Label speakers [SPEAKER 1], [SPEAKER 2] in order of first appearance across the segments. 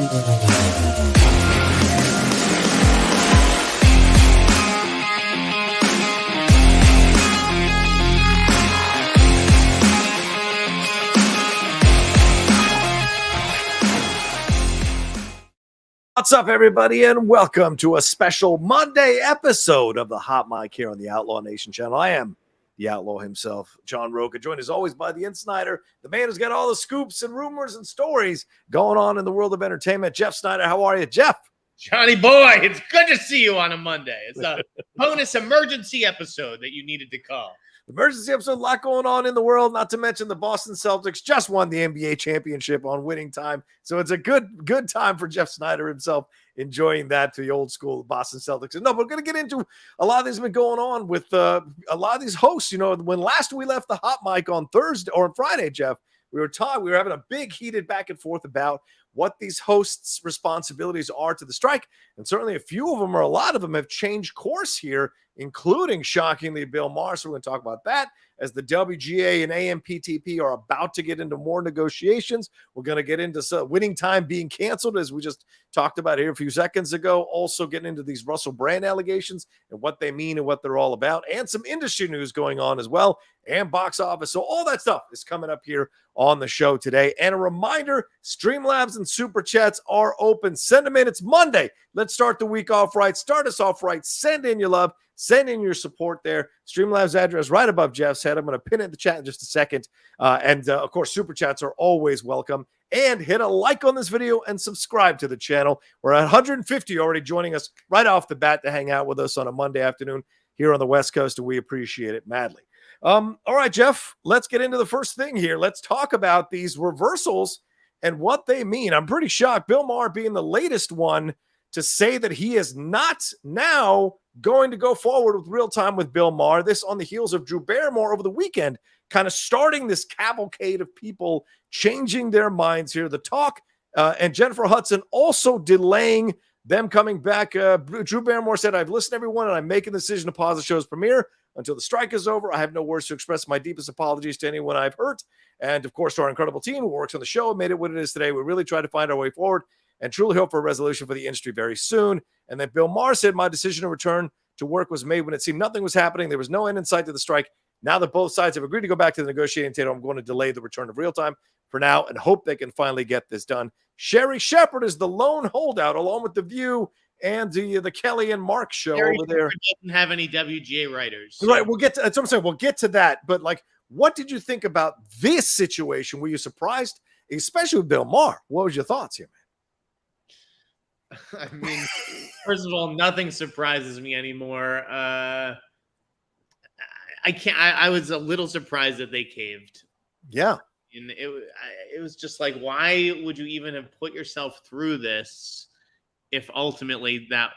[SPEAKER 1] What's up, everybody, and welcome to a special Monday episode of the Hot Mic here on the Outlaw Nation channel. I am the Outlaw himself, John Rocha, joined as always by the Sneider, the man who's got all the scoops and rumors and stories going on in the world of entertainment. Jeff Sneider, how are you, Jeff?
[SPEAKER 2] Johnny boy, it's good to see you on a Monday. It's a bonus emergency episode that you needed to call.
[SPEAKER 1] Emergency episode, a lot going on in the world, not to mention the Boston Celtics just won the NBA championship on winning time. So it's a good time for Jeff Sneider himself, enjoying that to the old school Boston Celtics. And no, we're going to get into a lot of things been going on with a lot of these hosts. You know, when last we left the Hot Mic on Thursday or on Friday, Jeff, we were having a big heated back and forth about what these hosts' responsibilities are to the strike. And certainly a few of them, or a lot of them, have changed course here, including, shockingly, Bill Maher. So we're going to talk about that as the WGA and AMPTP are about to get into more negotiations. We're going to get into winning time being canceled, as we just talked about here a few seconds ago. Also getting into these Russell Brand allegations and what they mean and what they're all about, and some industry news going on as well, and box office. So all that stuff is coming up here on the show today. And a reminder, Streamlabs and Superchats are open. Send them in. It's Monday. Let's start the week off right. Start us off right. Send in your love. Send in your support there. Streamlabs address right above Jeff's head. I'm going to pin it in the chat in just a second. Of course, Super Chats are always welcome. And hit a like on this video and subscribe to the channel. We're at 150 already joining us right off the bat to hang out with us on a Monday afternoon here on the West Coast, and we appreciate it madly. All right, Jeff, let's get into the first thing here. Let's talk about these reversals and what they mean. I'm pretty shocked. Bill Maher being the latest one to say that he is not now going to go forward with Real Time with Bill Maher. This on the heels of Drew Barrymore over the weekend, kind of starting this cavalcade of people changing their minds here. The talk and Jennifer Hudson also delaying them coming back. Drew Barrymore said, "I've listened to everyone and I'm making the decision to pause the show's premiere until the strike is over. I have no words to express my deepest apologies to anyone I've hurt. And of course, to our incredible team who works on the show and made it what it is today. We really try to find our way forward and truly hope for a resolution for the industry very soon." And then Bill Maher said, "My decision to return to work was made when it seemed nothing was happening. There was no end in sight to the strike. Now that both sides have agreed to go back to the negotiating table, I'm going to delay the return of Real Time for now and hope they can finally get this done." Sherry Shepard is the lone holdout, along with The View and the Kelly and Mark show
[SPEAKER 2] Sherry
[SPEAKER 1] over there.
[SPEAKER 2] Doesn't have any WGA writers.
[SPEAKER 1] So. Right, we'll get to that's what I'm saying. We'll get to that. But like, what did you think about this situation? Were you surprised, especially with Bill Maher? What was your thoughts here, man?
[SPEAKER 2] I mean, first of all, nothing surprises me anymore. I was a little surprised that they caved.
[SPEAKER 1] Yeah.
[SPEAKER 2] And it was just like, why would you even have put yourself through this if ultimately that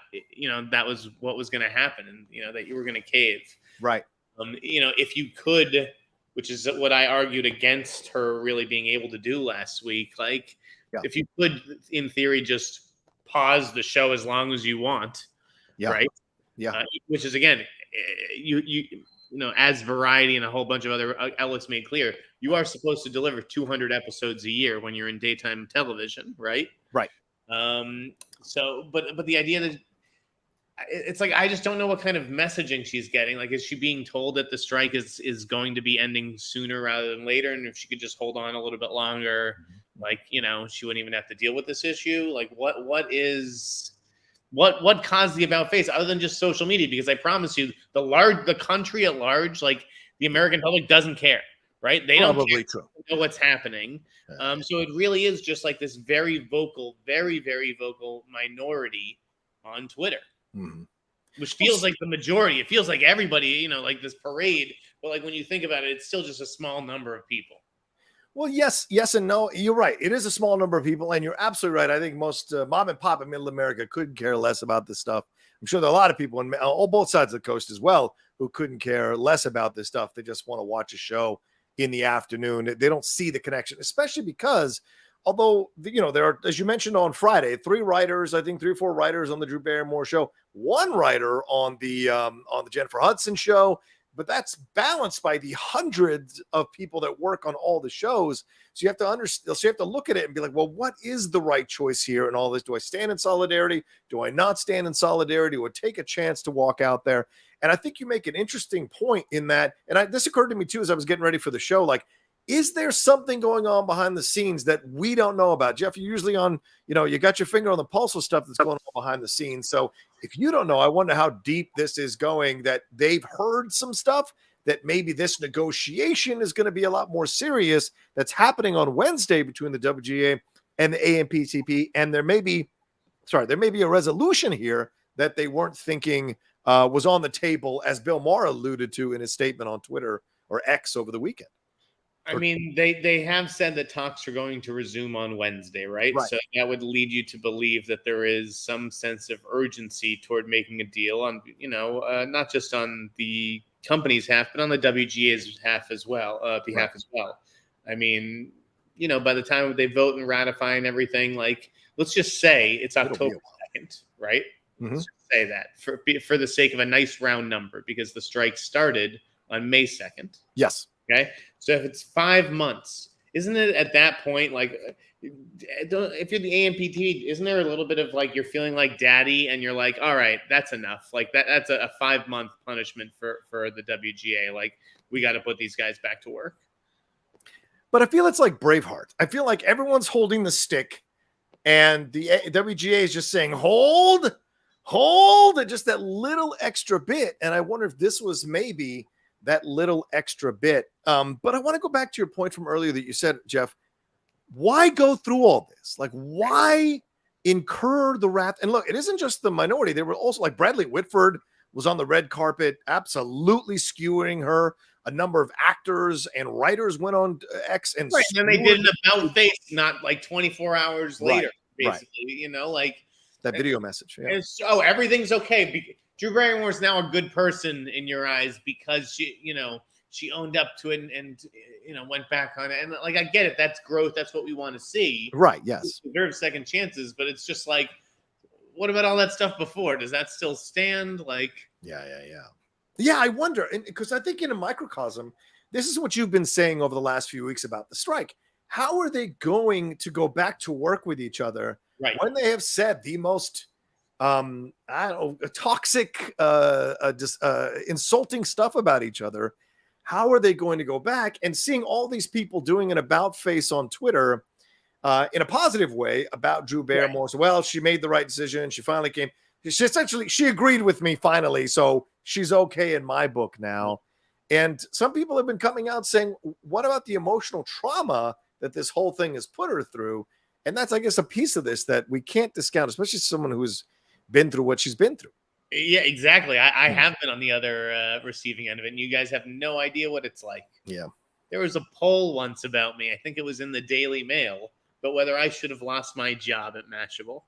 [SPEAKER 2] was what was going to happen, and that you were going to cave?
[SPEAKER 1] Right.
[SPEAKER 2] If you could, which is what I argued against her really being able to do last week. Like, if you could, in theory, just pause the show as long as you want. Yeah. Right. Yeah. Which is, again, as Variety and a whole bunch of other outlets made clear, you are supposed to deliver 200 episodes a year when you're in daytime television, right? Right. But the idea that it's like, I just don't know what kind of messaging she's getting. Like, is she being told that the strike is going to be ending sooner rather than later? And if she could just hold on a little bit longer, she wouldn't even have to deal with this issue. Like, what caused the about face other than just social media? Because I promise you, the country at large, like the American public, doesn't care, right? They don't know what's happening. So it really is just like this very, very vocal minority on Twitter, which feels like the majority. It feels like everybody, like this parade. But like, when you think about it, it's still just a small number of people.
[SPEAKER 1] Well, yes and no. You're right. It is a small number of people, and you're absolutely right. I think most mom and pop in middle America couldn't care less about this stuff. I'm sure there are a lot of people on both sides of the coast as well who couldn't care less about this stuff. They just want to watch a show in the afternoon. They don't see the connection, especially because although, there are, as you mentioned on Friday, 3 or 4 writers on the Drew Barrymore show, 1 writer on the Jennifer Hudson show. but that's balanced by the hundreds of people that work on all the shows. So you have to understand, so you have to look at it and be like, well, what is the right choice here and all this? Do I stand in solidarity? Do I not stand in solidarity? Or take a chance to walk out there? And I think you make an interesting point in that. And this occurred to me too, as I was getting ready for the show, like, is there something going on behind the scenes that we don't know about? Jeff, you're usually on, you got your finger on the pulse of stuff that's going on behind the scenes. So if you don't know, I wonder how deep this is going, that they've heard some stuff that maybe this negotiation is going to be a lot more serious that's happening on Wednesday between the WGA and the AMPTP. And there may be a resolution here that they weren't thinking was on the table, as Bill Maher alluded to in his statement on Twitter or X over the weekend.
[SPEAKER 2] I mean, they have said that talks are going to resume on Wednesday, right? So that would lead you to believe that there is some sense of urgency toward making a deal on, not just on the company's half, but on the WGA's behalf as well. I mean, by the time they vote and ratify and everything, like, let's just say it's October 2nd, right? Mm-hmm. Let's just say that for the sake of a nice round number, because the strike started on May 2nd.
[SPEAKER 1] Yes.
[SPEAKER 2] Okay. So if it's 5 months, isn't it at that point, like, if you're the AMPT, isn't there a little bit of like, you're feeling like daddy and you're like, all right, that's enough. Like that's a 5-month punishment for the WGA. Like, we got to put these guys back to work.
[SPEAKER 1] But I feel it's like Braveheart. I feel like everyone's holding the stick and the WGA is just saying, hold, and just that little extra bit. And I wonder if this was maybe that little extra bit. But I want to go back to your point from earlier that you said, Jeff, why go through all this? Like, why incur the wrath? And look, it isn't just the minority. They were also, like, Bradley Whitford was on the red carpet, absolutely skewing her. A number of actors and writers went on X and
[SPEAKER 2] then they did an about face, not like 24 hours later, basically, like
[SPEAKER 1] that video message. Yeah.
[SPEAKER 2] Everything's okay. Drew Barrymore is now a good person in your eyes because she owned up to it and went back on it. And like, I get it. That's growth. That's what we want to see.
[SPEAKER 1] Right. Yes.
[SPEAKER 2] We deserve second chances, but it's just like, what about all that stuff before? Does that still stand? Like,
[SPEAKER 1] yeah, I wonder. Because I think in a microcosm, this is what you've been saying over the last few weeks about the strike. How are they going to go back to work with each other when they have said the most toxic, insulting stuff about each other? How are they going to go back and seeing all these people doing an about face on Twitter in a positive way about Drew Barrymore? So, well, she made the right decision. She finally came. She agreed with me finally. So she's okay in my book now. And some people have been coming out saying, what about the emotional trauma that this whole thing has put her through? And that's, I guess, a piece of this that we can't discount, especially someone who's been through what she's been through.
[SPEAKER 2] Yeah, exactly. I have been on the other receiving end of it, and you guys have no idea what it's like.
[SPEAKER 1] Yeah.
[SPEAKER 2] There was a poll once about me. I think it was in the Daily Mail, but whether I should have lost my job at Mashable.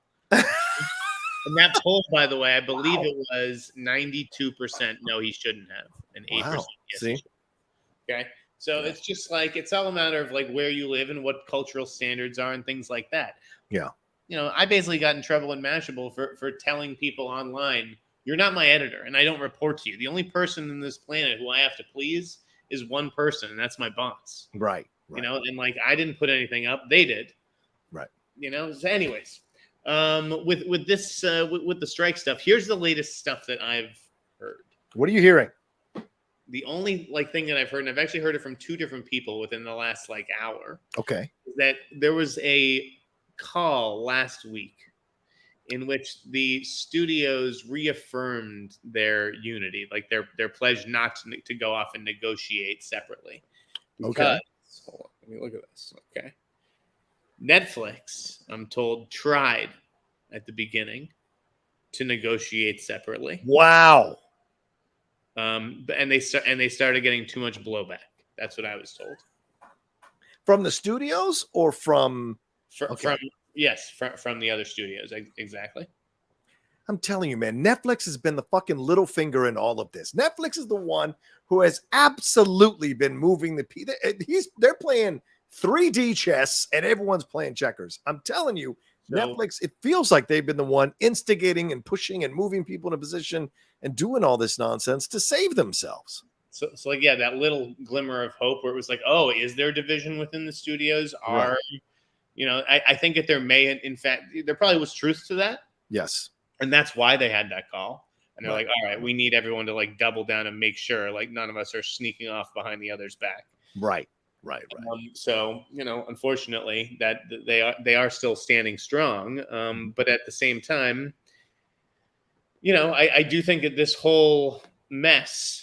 [SPEAKER 2] And that poll, by the way, I believe it was 92% no, he shouldn't have, and 8% yes.
[SPEAKER 1] See?
[SPEAKER 2] Okay. So it's just like, it's all a matter of like where you live and what cultural standards are and things like that.
[SPEAKER 1] Yeah.
[SPEAKER 2] I basically got in trouble in Mashable for telling people online, you're not my editor and I don't report to you. The only person in this planet who I have to please is one person, and that's my boss.
[SPEAKER 1] Right.
[SPEAKER 2] And like, I didn't put anything up. They did.
[SPEAKER 1] Right.
[SPEAKER 2] So anyways, with the strike stuff, here's the latest stuff that I've heard.
[SPEAKER 1] What are you hearing?
[SPEAKER 2] The only thing that I've heard, and I've actually heard it from 2 different people within the last hour.
[SPEAKER 1] Okay.
[SPEAKER 2] Is that there was a call last week in which the studios reaffirmed their unity, like their pledge not to go off and negotiate separately. Because, hold on, let me look at this. Okay. Netflix, I'm told, tried at the beginning to negotiate separately.
[SPEAKER 1] Wow.
[SPEAKER 2] And they started getting too much blowback. That's what I was told.
[SPEAKER 1] From the studios or from
[SPEAKER 2] from the other studios. Exactly.
[SPEAKER 1] I'm telling you, man, Netflix has been the fucking little finger in all of this. Netflix is the one who has absolutely been moving they're playing 3D chess and everyone's playing checkers. I'm telling you, Netflix, it feels like they've been the one instigating and pushing and moving people in a position and doing all this nonsense to save themselves.
[SPEAKER 2] So like, yeah, that little glimmer of hope where it was like, oh, is there a division within the studios? Are, I think that there may, in fact, there probably was truth to that.
[SPEAKER 1] Yes.
[SPEAKER 2] And that's why they had that call. And they're like, all right, we need everyone to like double down and make sure like none of us are sneaking off behind the other's back.
[SPEAKER 1] Right.
[SPEAKER 2] So, unfortunately that they are still standing strong. But at the same time, I do think that this whole mess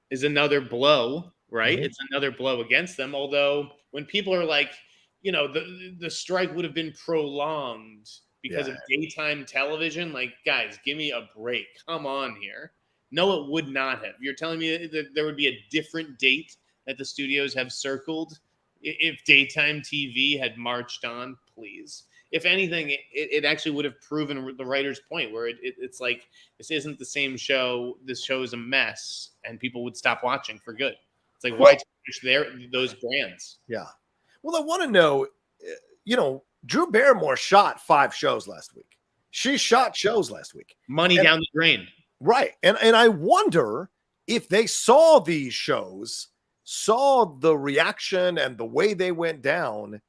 [SPEAKER 2] is another blow, right? It's another blow against them. Although when people are like, the strike would have been prolonged because of daytime television, like, guys, give me a break. Come on here. No, it would not have. You're telling me that there would be a different date that the studios have circled if daytime TV had marched on, please. If anything, it actually would have proven the writer's point where it's like, this isn't the same show. This show is a mess, and people would stop watching for good. It's like, why push those brands?
[SPEAKER 1] Yeah. Well, I want to know, Drew Barrymore shot 5 shows last week. She shot shows last week.
[SPEAKER 2] Money down the drain.
[SPEAKER 1] Right. And I wonder if they saw these shows, saw the reaction and the way they went down,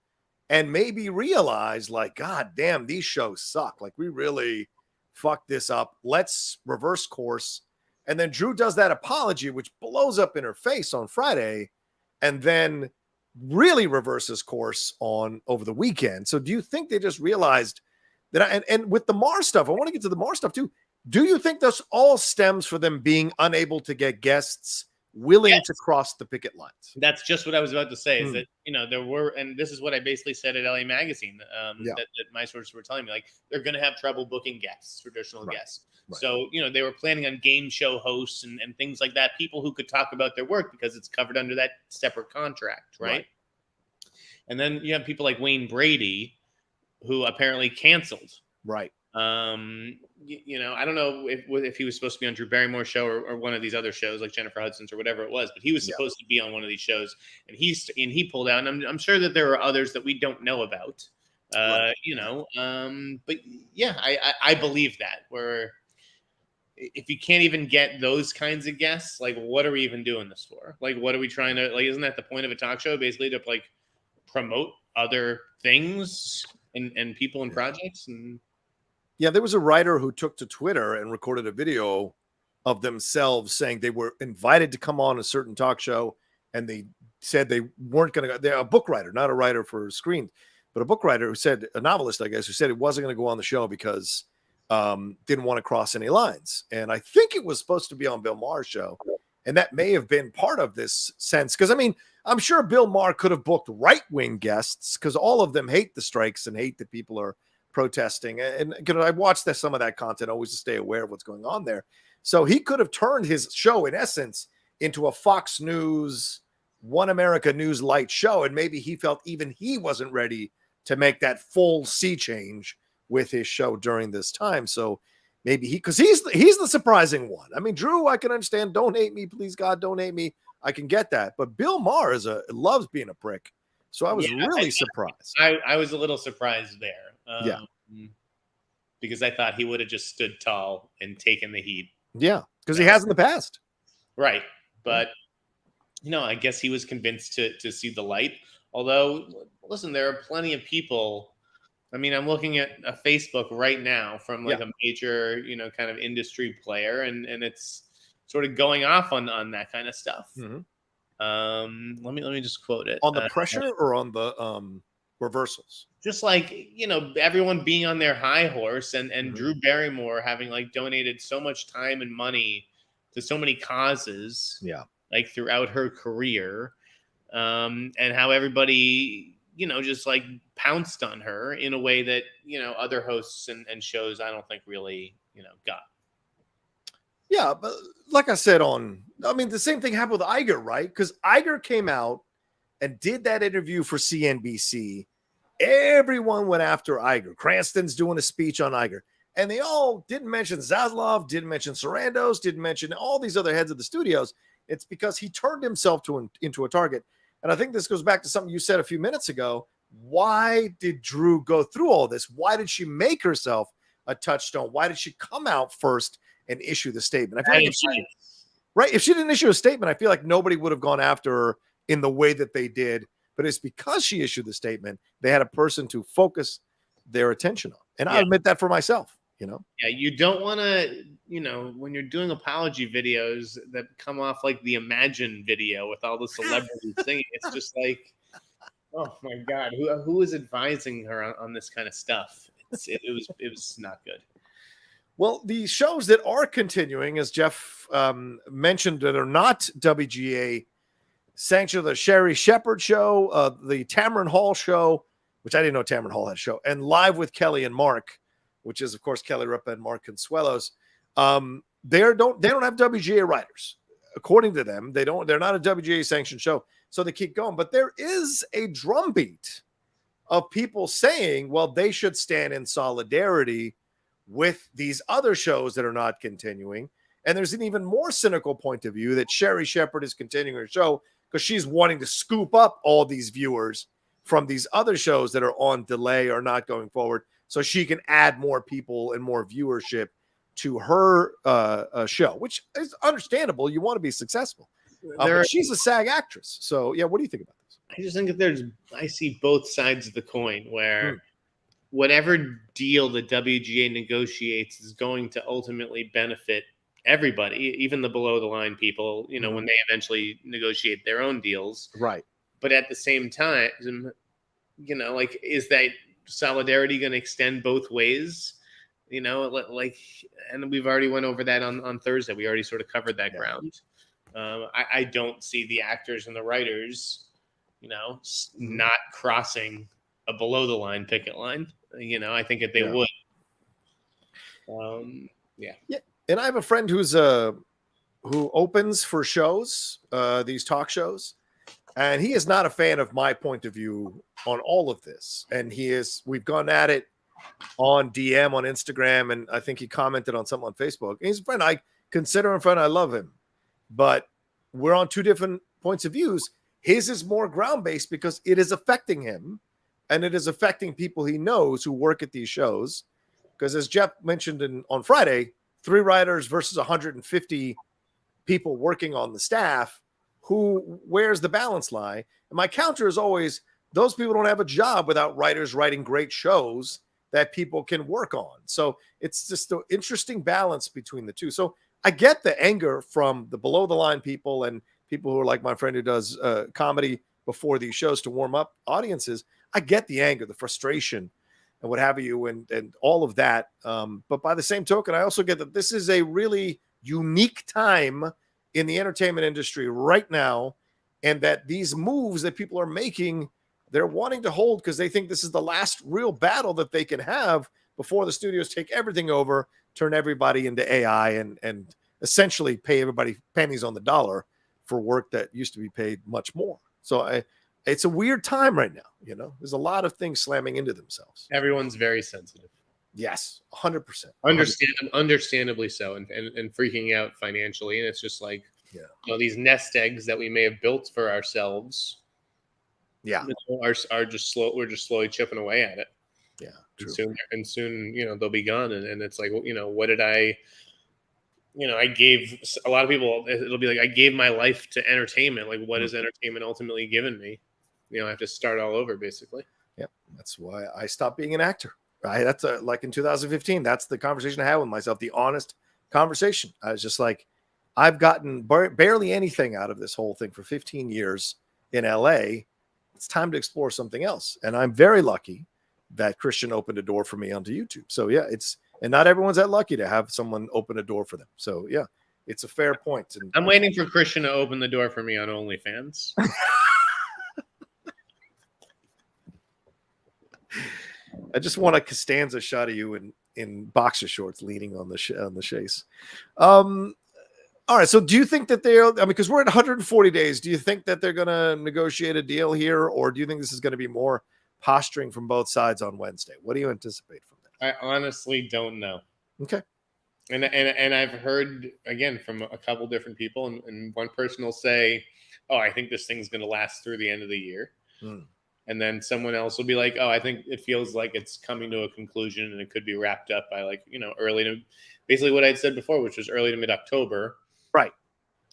[SPEAKER 1] and maybe realize like, God damn, these shows suck. Like, we really fucked this up. Let's reverse course. And then Drew does that apology, which blows up in her face on Friday, and then really reverses course over the weekend. So do you think they just realized that? And with the Maher stuff, I want to get to the Maher stuff too. Do you think this all stems for them being unable to get guests willing to cross the picket lines?
[SPEAKER 2] That's just what I was about to say, is that, there were, and this is what I basically said at LA Magazine, that my sources were telling me, like, they're going to have trouble booking guests, traditional guests. Right. So, they were planning on game show hosts and things like that, people who could talk about their work because it's covered under that separate contract, right? And then you have people like Wayne Brady, who apparently canceled.
[SPEAKER 1] Right.
[SPEAKER 2] I don't know if he was supposed to be on Drew Barrymore's show or one of these other shows like Jennifer Hudson's or whatever it was, but he was supposed to be on one of these shows, and he pulled out. And I'm sure that there are others that we don't know about. But yeah, I believe that, where if you can't even get those kinds of guests, like, what are we even doing this for? Like, what are we trying to, like, isn't that the point of a talk show, basically, to like promote other things and people and projects? And
[SPEAKER 1] yeah, there was a writer who took to Twitter and recorded a video of themselves saying they were invited to come on a certain talk show, and they said they weren't going to go. They're a book writer, not a writer for screen, but a book writer who said, a novelist, I guess, who said it wasn't going to go on the show because didn't want to cross any lines. And I think it was supposed to be on Bill Maher's show. And that may have been part of this sense. Because, I mean, I'm sure Bill Maher could have booked right-wing guests because all of them hate the strikes and hate that people are protesting. And I watched some of that content always to stay aware of what's going on there. So he could have turned his show, in essence, into a Fox News, One America News light show. And maybe he felt even he wasn't ready to make that full sea change with his show during this time. So maybe because he's the surprising one. I mean, Drew, I can understand. Don't hate me, please, God, don't hate me. I can get that. But Bill Maher loves being a prick. So I was really surprised.
[SPEAKER 2] I was a little surprised there. Because I thought he would have just stood tall and taken the heat.
[SPEAKER 1] Yeah, because he has in the past.
[SPEAKER 2] Right. But, I guess he was convinced to see the light. Although, listen, there are plenty of people. I mean, I'm looking at a Facebook right now from like a major, kind of industry player, and it's sort of going off on that kind of stuff.
[SPEAKER 1] Mm-hmm.
[SPEAKER 2] Let me just quote it.
[SPEAKER 1] On the pressure or on the reversals?
[SPEAKER 2] Just like, everyone being on their high horse, and Drew Barrymore having like donated so much time and money to so many causes, like throughout her career, and how everybody, just like pounced on her in a way that, other hosts and shows, I don't think really, got.
[SPEAKER 1] Yeah, but like I said the same thing happened with Iger, right? Because Iger came out and did that interview for CNBC. Everyone went after Iger. Cranston's doing a speech on Iger. And they all didn't mention Zaslav, didn't mention Sarandos, didn't mention all these other heads of the studios. It's because he turned himself into a target. And I think this goes back to something you said a few minutes ago. Why did Drew go through all this? Why did she make herself a touchstone? Why did she come out first and issue the statement? I feel like Right. If she didn't issue a statement, I feel like nobody would have gone after her in the way that they did. But it's because she issued the statement, they had a person to focus their attention on. And I admit that for myself, you know?
[SPEAKER 2] Yeah, you don't want to, you know, when you're doing apology videos that come off like the Imagine video with all the celebrities singing, it's just like, oh my God, who is advising her on this kind of stuff? It was not good.
[SPEAKER 1] Well, the shows that are continuing, as Jeff mentioned, that are not WGA sanctioned, the Sherry Shepherd show, the Tamron Hall show, which I didn't know Tamron Hall had a show, and Live with Kelly and Mark, which is, of course, Kelly Ripa and Mark Consuelos. They don't have WGA writers. According to them, they're not a WGA sanctioned show, so they keep going. But there is a drumbeat of people saying, well, they should stand in solidarity with these other shows that are not continuing. And there's an even more cynical point of view that Sherry Shepherd is continuing her show because she's wanting to scoop up all these viewers from these other shows that are on delay or not going forward, so she can add more people and more viewership to her show, which is understandable. You want to be successful. But she's a SAG actress. So, yeah, what do you think about this?
[SPEAKER 2] I just think that I see both sides of the coin where whatever deal the WGA negotiates is going to ultimately benefit everybody, even the below the line people, you know, when they eventually negotiate their own deals.
[SPEAKER 1] Right.
[SPEAKER 2] But at the same time, you know, like, is that solidarity going to extend both ways? You know, like, and we've already went over that on Thursday. We already sort of covered that ground. I don't see the actors and the writers, you know, not crossing a below the line picket line. You know, I think that they would. Yeah.
[SPEAKER 1] And I have a friend who opens for shows, these talk shows, and he is not a fan of my point of view on all of this. And we've gone at it on DM on Instagram, and I think he commented on something on Facebook. And he's a friend. I consider him a friend. I love him, but we're on two different points of views. His is more ground-based because it is affecting him, and it is affecting people he knows who work at these shows. Because as Jeff mentioned on Friday, 3 writers versus 150 people working on the staff, where's the balance lie? And my counter is always, those people don't have a job without writers writing great shows that people can work on. So it's just an interesting balance between the two. So I get the anger from the below the line people and people who are like my friend who does comedy before these shows to warm up audiences. I get the anger, the frustration, and what have you, and all of that. But by the same token, I also get that this is a really unique time in the entertainment industry right now, and that these moves that people are making, they're wanting to hold because they think this is the last real battle that they can have before the studios take everything over, turn everybody into AI, and essentially pay everybody pennies on the dollar for work that used to be paid much more. So it's a weird time right now. You know, there's a lot of things slamming into themselves.
[SPEAKER 2] Everyone's very sensitive.
[SPEAKER 1] Yes, 100%.
[SPEAKER 2] Understandably so, and freaking out financially. And it's just like, you know, these nest eggs that we may have built for ourselves, are just slow. We're just slowly chipping away at it.
[SPEAKER 1] Yeah,
[SPEAKER 2] true. And soon, you know, they'll be gone. And it's like, you know, what did I? You know, I gave a lot of people. It'll be like, I gave my life to entertainment. Like, what has entertainment ultimately given me? You know, I have to start all over, basically.
[SPEAKER 1] Yeah, that's why I stopped being an actor. Right? That's like in 2015. That's the conversation I had with myself. The honest conversation. I was just like, I've gotten barely anything out of this whole thing for 15 years in LA. It's time to explore something else. And I'm very lucky that Christian opened a door for me onto YouTube. So yeah, and not everyone's that lucky to have someone open a door for them. So yeah, it's a fair point. And
[SPEAKER 2] I'm waiting for Christian to open the door for me on OnlyFans.
[SPEAKER 1] I just want a Costanza shot of you in boxer shorts leaning on the chaise. All right. So do you think that because we're at 140 days, do you think that they're going to negotiate a deal here, or do you think this is going to be more posturing from both sides on Wednesday? What do you anticipate from that?
[SPEAKER 2] I honestly don't know.
[SPEAKER 1] Okay.
[SPEAKER 2] And I've heard, again, from a couple different people, and one person will say, oh, I think this thing's going to last through the end of the year. And then someone else will be like, oh, I think it feels like it's coming to a conclusion and it could be wrapped up by, like, you know, basically what I'd said before, which was early to mid-October.
[SPEAKER 1] Right.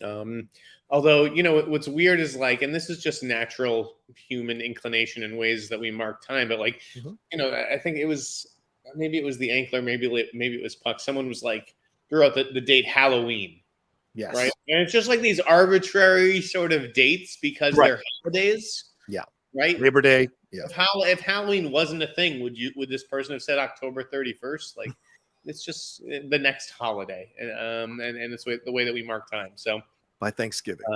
[SPEAKER 2] Although, you know, what's weird is like, and this is just natural human inclination in ways that we mark time, but like, you know, I think maybe it was the Ankler, maybe it was Puck. Someone was like, threw out the date Halloween.
[SPEAKER 1] Yes.
[SPEAKER 2] Right. And it's just like these arbitrary sort of dates because they're holidays.
[SPEAKER 1] Yeah.
[SPEAKER 2] Right.
[SPEAKER 1] Labor Day. Yeah.
[SPEAKER 2] If Halloween wasn't a thing, would this person have said October 31st? Like, it's just the next holiday. And it's the way that we mark time. So
[SPEAKER 1] by Thanksgiving.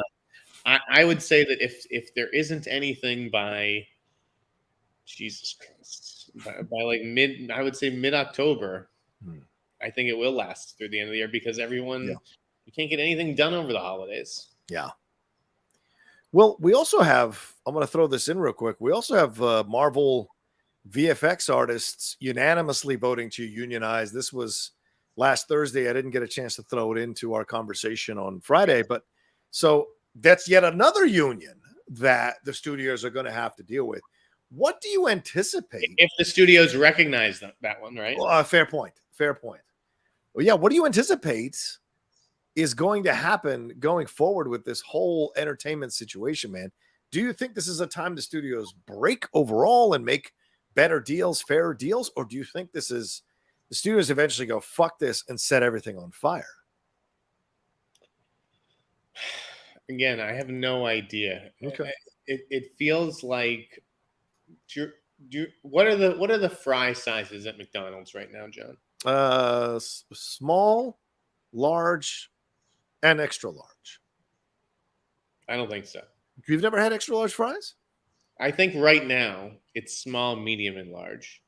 [SPEAKER 2] I would say that if there isn't anything by Jesus Christ, by like mid-October, I think it will last through the end of the year because everyone you can't get anything done over the holidays.
[SPEAKER 1] Yeah. Well, we also have, I'm going to throw this in real quick. We also have Marvel VFX artists unanimously voting to unionize. This was last Thursday. I didn't get a chance to throw it into our conversation on Friday, but so that's yet another union that the studios are going to have to deal with. What do you anticipate?
[SPEAKER 2] If the studios recognize that one, right?
[SPEAKER 1] Well, fair point. Fair point. Well, yeah. What do you anticipate is going to happen going forward with this whole entertainment situation, man? Do you think this is a time the studios break overall and make better deals, fairer deals? Or do you think this is the studios eventually go, fuck this and set everything on fire?
[SPEAKER 2] Again, I have no idea.
[SPEAKER 1] Okay.
[SPEAKER 2] It feels like what are the fry sizes at McDonald's right now, John?
[SPEAKER 1] Small, large, and extra large.
[SPEAKER 2] I don't think so.
[SPEAKER 1] You've never had extra large fries?
[SPEAKER 2] I think right now it's small, medium, and large.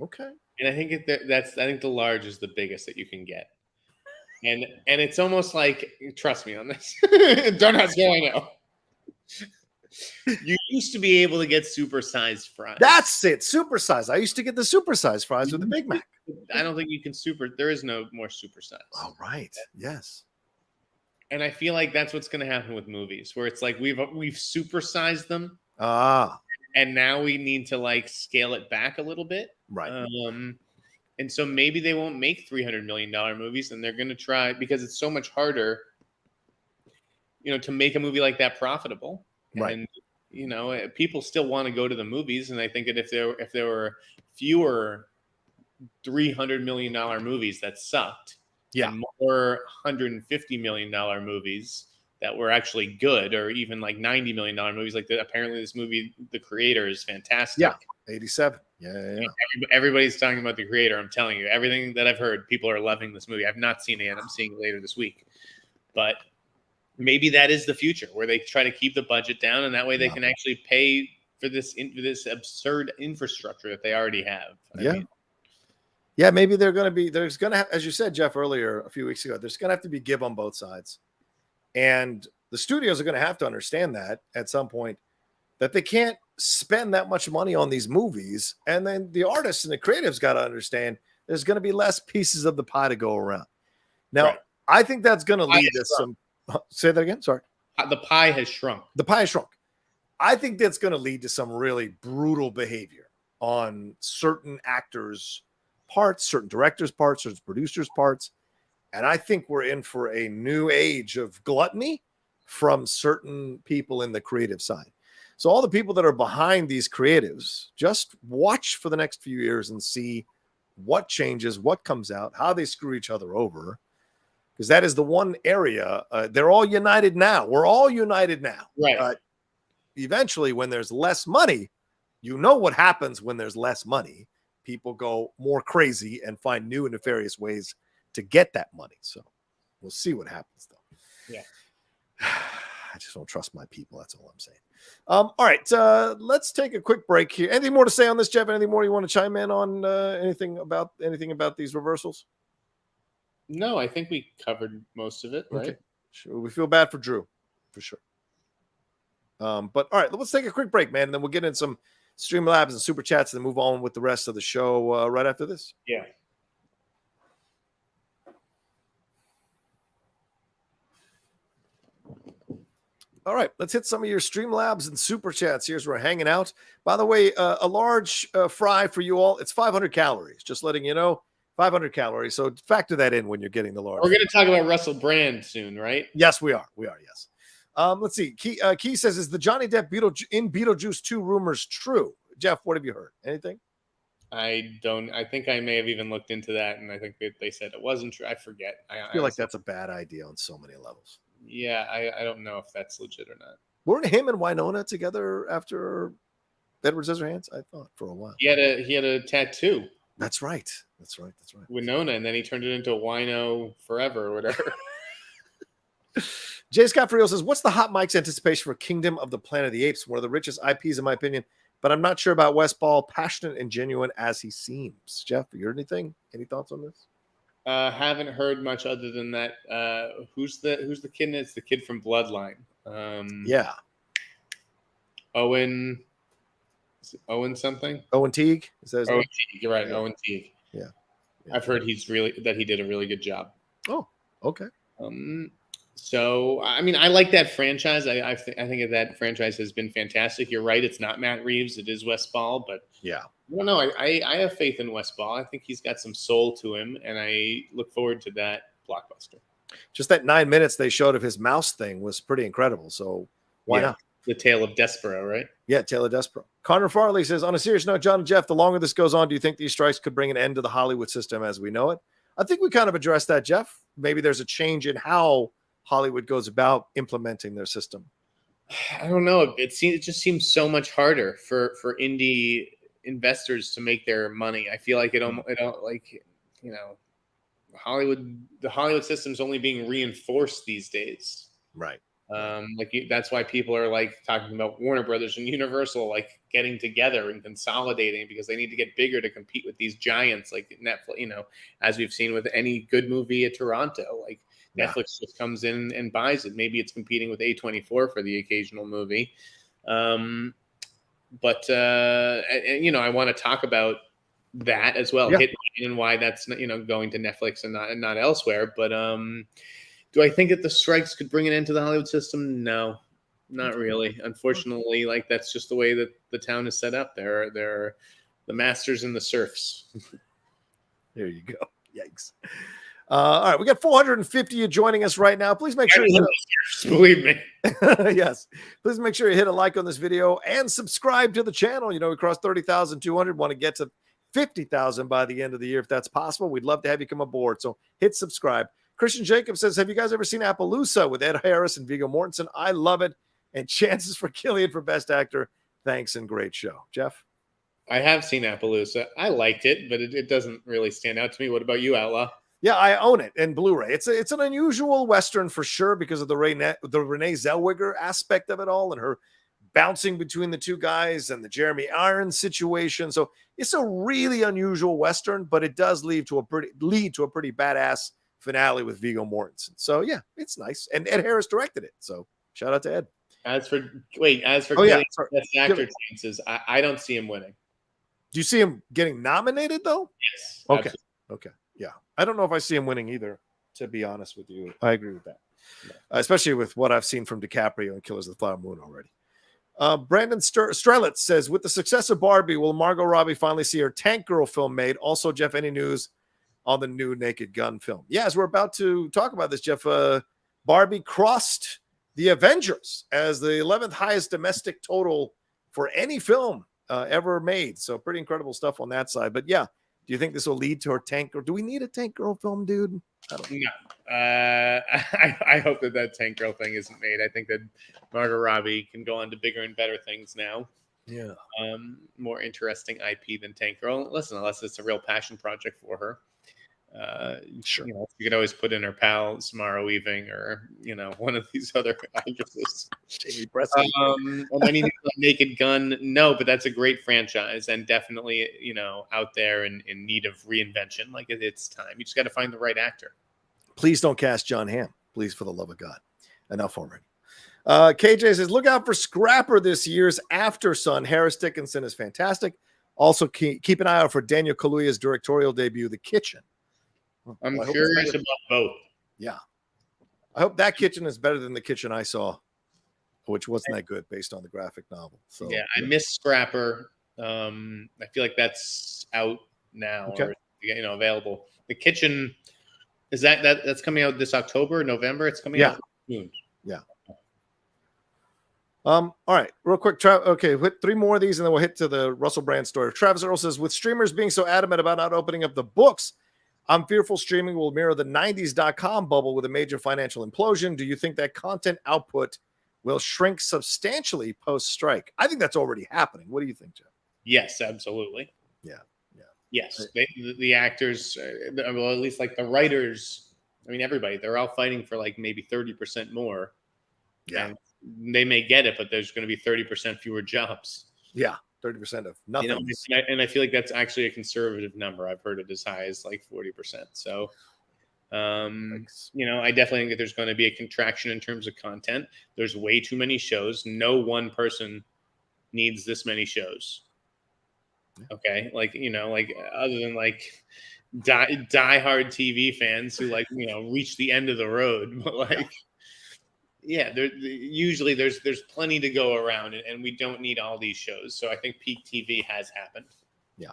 [SPEAKER 1] Okay.
[SPEAKER 2] And I think I think the large is the biggest that you can get. And it's almost like, trust me on this. Don't ask how I know. You used to be able to get supersized fries.
[SPEAKER 1] That's it. Supersized. I used to get the supersized fries with the Big Mac.
[SPEAKER 2] I don't think you can there is no more supersized.
[SPEAKER 1] All right. Yes.
[SPEAKER 2] And I feel like that's what's going to happen with movies, where it's like we've supersized them. And now we need to like scale it back a little bit.
[SPEAKER 1] Right.
[SPEAKER 2] And so maybe they won't make $300 million movies, and they're going to try, because it's so much harder, you know, to make a movie like that profitable.
[SPEAKER 1] Right.
[SPEAKER 2] And, you know, people still want to go to the movies. And I think that if there were fewer $300 million movies that sucked, and more $150 million movies that were actually good, or even like $90 million movies, like apparently this movie, The Creator, is fantastic.
[SPEAKER 1] Yeah. 87. Yeah.
[SPEAKER 2] Everybody's talking about The Creator. I'm telling you, everything that I've heard, people are loving this movie. I've not seen it yet. I'm seeing it later this week. But maybe that is the future, where they try to keep the budget down, and that way they can actually pay for this absurd infrastructure that they already have.
[SPEAKER 1] Yeah, maybe there's going to have, as you said, Jeff, earlier a few weeks ago, there's going to have to be give on both sides. And the studios are going to have to understand that at some point, that they can't spend that much money on these movies. And then the artists and the creatives got to understand there's going to be less pieces of the pie to go around. Now, I think that's going to lead to some, say that again. Sorry.
[SPEAKER 2] The pie has shrunk.
[SPEAKER 1] The pie has shrunk. I think that's going to lead to some really brutal behavior on certain actors' parts, certain directors' parts, certain producers' parts. And I think we're in for a new age of gluttony from certain people in the creative side. So all the people that are behind these creatives, just watch for the next few years and see what changes, what comes out, how they screw each other over. Because that is the one area. They're all united now. We're all united now.
[SPEAKER 2] Right.
[SPEAKER 1] Eventually, when there's less money, you know what happens when there's less money. People go more crazy and find new and nefarious ways to get that money. So we'll see what happens, though.
[SPEAKER 2] Yeah.
[SPEAKER 1] I just don't trust my people. That's all I'm saying. All right. Let's take a quick break here. Anything more to say on this, Jeff? Anything more you want to chime in on? Anything about these reversals?
[SPEAKER 2] No, I think we covered most of it, right?
[SPEAKER 1] Okay. Sure. We feel bad for Drew, for sure. But all right, let's take a quick break, man, and then we'll get in some Streamlabs and Super Chats and then move on with the rest of the show right after this.
[SPEAKER 2] Yeah.
[SPEAKER 1] All right, let's hit some of your Streamlabs and Super Chats. Here's where we're hanging out. By the way, a large fry for you all. It's 500 calories. Just letting you know. 500 calories. So factor that in when you're getting the large.
[SPEAKER 2] We're going to talk about Russell Brand soon, right?
[SPEAKER 1] Yes, we are. Yes. Let's see. Key says, is the Johnny Depp Beetlejuice 2 rumors true? Jeff, what have you heard? Anything?
[SPEAKER 2] I think I may have even looked into that, and I think they said it wasn't true. I forget.
[SPEAKER 1] I feel like that's a bad idea on so many levels.
[SPEAKER 2] Yeah, I don't know if that's legit or not.
[SPEAKER 1] Weren't him and Winona together after Edward Scissorhands? I thought for a while.
[SPEAKER 2] He had a tattoo.
[SPEAKER 1] That's right.
[SPEAKER 2] Winona, and then he turned it into Wino Forever or whatever.
[SPEAKER 1] Jay Scott Friel says, what's the hot mic's anticipation for Kingdom of the Planet of the Apes? One of the richest IPs, in my opinion, but I'm not sure about Wes Ball, passionate and genuine as he seems. Jeff, you heard anything? Any thoughts on this?
[SPEAKER 2] Haven't heard much other than that. Who's the kid? It's the kid from Bloodline.
[SPEAKER 1] Yeah.
[SPEAKER 2] Owen something?
[SPEAKER 1] Owen Teague? Is that his name?
[SPEAKER 2] Owen Teague. You're right. Yeah. Owen Teague.
[SPEAKER 1] Yeah.
[SPEAKER 2] I've heard he did a really good job.
[SPEAKER 1] Oh, okay.
[SPEAKER 2] So, I mean, I like that franchise. I think that franchise has been fantastic. You're right. It's not Matt Reeves. It is Wes Ball. But
[SPEAKER 1] yeah,
[SPEAKER 2] I don't know. I have faith in Wes Ball. I think he's got some soul to him, and I look forward to that blockbuster.
[SPEAKER 1] Just that 9 minutes they showed of his mouse thing was pretty incredible. So why not?
[SPEAKER 2] The Tale of Despero, right?
[SPEAKER 1] Yeah, Tale of Despero. Connor Farley says, on a serious note, John and Jeff, the longer this goes on, do you think these strikes could bring an end to the Hollywood system as we know it? I think we kind of addressed that, Jeff. Maybe there's a change in how Hollywood goes about implementing their system.
[SPEAKER 2] I don't know. It just seems so much harder for indie investors to make their money. I feel like the Hollywood system's only being reinforced these days.
[SPEAKER 1] Right.
[SPEAKER 2] That's why people are like talking about Warner Brothers and Universal like getting together and consolidating because they need to get bigger to compete with these giants like Netflix. As we've seen with any good movie at Toronto, like Netflix just comes in and buys it. Maybe it's competing with A24 for the occasional movie. I want to talk about that as well.
[SPEAKER 1] Yeah.
[SPEAKER 2] And why that's going to Netflix and not elsewhere. But do I think that the strikes could bring an end to the Hollywood system? No, not really. Unfortunately, that's just the way that the town is set up. They're the masters and the serfs.
[SPEAKER 1] There you go. Yikes. All right, we got 450 of you joining us right now. Please make sure you
[SPEAKER 2] believe me.
[SPEAKER 1] Yes. Please make sure you hit a like on this video and subscribe to the channel. We crossed 30,200. Want to get to 50,000 by the end of the year if that's possible. We'd love to have you come aboard. So hit subscribe. Christian Jacob says, have you guys ever seen Appaloosa with Ed Harris and Viggo Mortensen? I love it. And chances for Killian for Best Actor. Thanks and great show. Jeff?
[SPEAKER 2] I have seen Appaloosa. I liked it, but it doesn't really stand out to me. What about you, Outlaw?
[SPEAKER 1] Yeah, I own it in Blu-ray. It's an unusual Western for sure because of the Renee Zellweger aspect of it all and her bouncing between the two guys and the Jeremy Irons situation. So it's a really unusual Western, but it does lead to a pretty badass finale with Viggo Mortensen. So yeah, it's nice. And Ed Harris directed it. So shout out to Ed.
[SPEAKER 2] As for Best Actor chances, I don't see him winning.
[SPEAKER 1] Do you see him getting nominated though?
[SPEAKER 2] Yes.
[SPEAKER 1] Okay.
[SPEAKER 2] Absolutely.
[SPEAKER 1] Okay. Yeah. I don't know if I see him winning either, to be honest with you. I agree with that. Especially with what I've seen from DiCaprio and Killers of the Flower Moon already. Brandon Strelitz says, with the success of Barbie, will Margot Robbie finally see her Tank Girl film made? Also, Jeff, any news on the new Naked Gun film? Yeah, as we're about to talk about this, Jeff, Barbie crossed the Avengers as the 11th highest domestic total for any film ever made. So pretty incredible stuff on that side. But yeah, do you think this will lead to her Tank Girl? Do we need a Tank Girl film, dude? I don't know.
[SPEAKER 2] No. I hope that Tank Girl thing isn't made. I think that Margot Robbie can go on to bigger and better things now.
[SPEAKER 1] Yeah.
[SPEAKER 2] More interesting IP than Tank Girl. Listen, unless it's a real passion project for her.
[SPEAKER 1] Sure.
[SPEAKER 2] You could always put in her pal Samara Weaving or one of these other actresses.
[SPEAKER 1] Jamie Presley.
[SPEAKER 2] And then you need Naked Gun. No, but that's a great franchise and definitely out there in need of reinvention. Like it's time. You just got to find the right actor.
[SPEAKER 1] Please don't cast John Hamm. Please, for the love of God. Enough already. KJ says, look out for Scrapper this year's After Sun. Harris Dickinson is fantastic. Also, keep an eye out for Daniel Kaluuya's directorial debut, The Kitchen.
[SPEAKER 2] I'm curious about both.
[SPEAKER 1] Yeah. I hope that kitchen is better than the kitchen I saw, which wasn't that good based on the graphic novel. So
[SPEAKER 2] yeah, I miss Scrapper. I feel like that's out now.
[SPEAKER 1] Okay.
[SPEAKER 2] available. The Kitchen that's coming out this October, November. It's coming out soon.
[SPEAKER 1] Yeah. All right, real quick. Okay, hit 3 more of these, and then we'll hit to the Russell Brand story. Travis Earl says, with streamers being so adamant about not opening up the books, I'm fearful streaming will mirror the 90s.com bubble with a major financial implosion. Do you think that content output will shrink substantially post-strike? I think that's already happening. What do you think, Jeff?
[SPEAKER 2] Yes, absolutely.
[SPEAKER 1] Yeah.
[SPEAKER 2] Yes, the actors, well, at least like the writers, I mean, everybody, they're all fighting for like maybe 30% more.
[SPEAKER 1] Yeah.
[SPEAKER 2] And they may get it, but there's going to be 30% fewer jobs.
[SPEAKER 1] Yeah, 30% of nothing.
[SPEAKER 2] And I feel like that's actually a conservative number. I've heard it as high as like 40%. So, I definitely think that there's going to be a contraction in terms of content. There's way too many shows. No one person needs this many shows. Okay, other than like diehard TV fans who reach the end of the road, but usually there's plenty to go around, and we don't need all these shows. So I think peak TV has happened.
[SPEAKER 1] Yeah.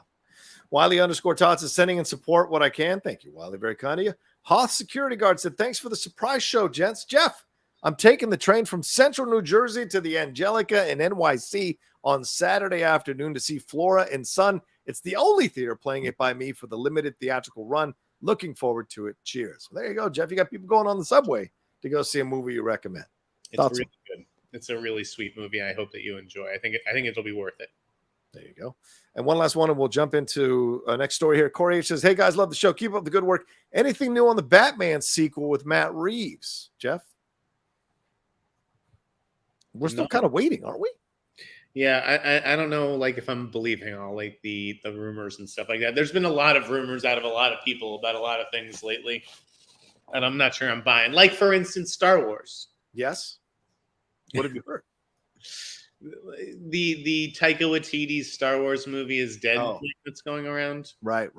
[SPEAKER 1] Wiley_Tots is sending in support what I can. Thank you, Wiley. Very kind of you. Hoth security guard said, thanks for the surprise show, gents. Jeff, I'm taking the train from Central New Jersey to the Angelica in NYC on Saturday afternoon to see Flora and Son. It's the only theater playing it by me for the limited theatrical run. Looking forward to it. Cheers. Well, there you go, Jeff. You got people going on the subway to go see a movie you recommend.
[SPEAKER 2] It's really good. It's a really sweet movie. I hope that you enjoy. I think it'll be worth it.
[SPEAKER 1] There you go. And one last one, and we'll jump into next story here. Corey H says, hey, guys, love the show. Keep up the good work. Anything new on the Batman sequel with Matt Reeves? Jeff? We're still kind of waiting, aren't we?
[SPEAKER 2] Yeah, I don't know, if I'm believing all the rumors and stuff like that. There's been a lot of rumors out of a lot of people about a lot of things lately, and I'm not sure I'm buying. Like, for instance, Star Wars.
[SPEAKER 1] Yes. What have you heard?
[SPEAKER 2] The Taika Waititi's Star Wars movie is dead. That's going around.
[SPEAKER 1] Right.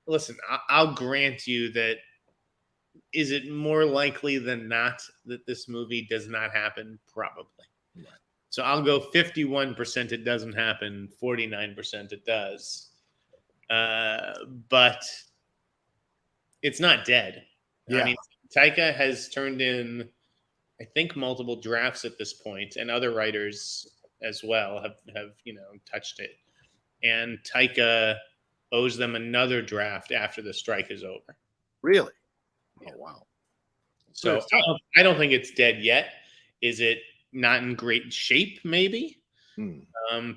[SPEAKER 2] Listen, I'll grant you that. Is it more likely than not that this movie does not happen? Probably. Right. So I'll go 51% it doesn't happen, 49% it does. But it's not dead.
[SPEAKER 1] Yeah.
[SPEAKER 2] I mean, Taika has turned in, I think, multiple drafts at this point, and other writers as well have touched it. And Taika owes them another draft after the strike is over.
[SPEAKER 1] Really?
[SPEAKER 2] Yeah.
[SPEAKER 1] Oh, wow.
[SPEAKER 2] So I don't think it's dead yet. Is it not in great shape? Maybe.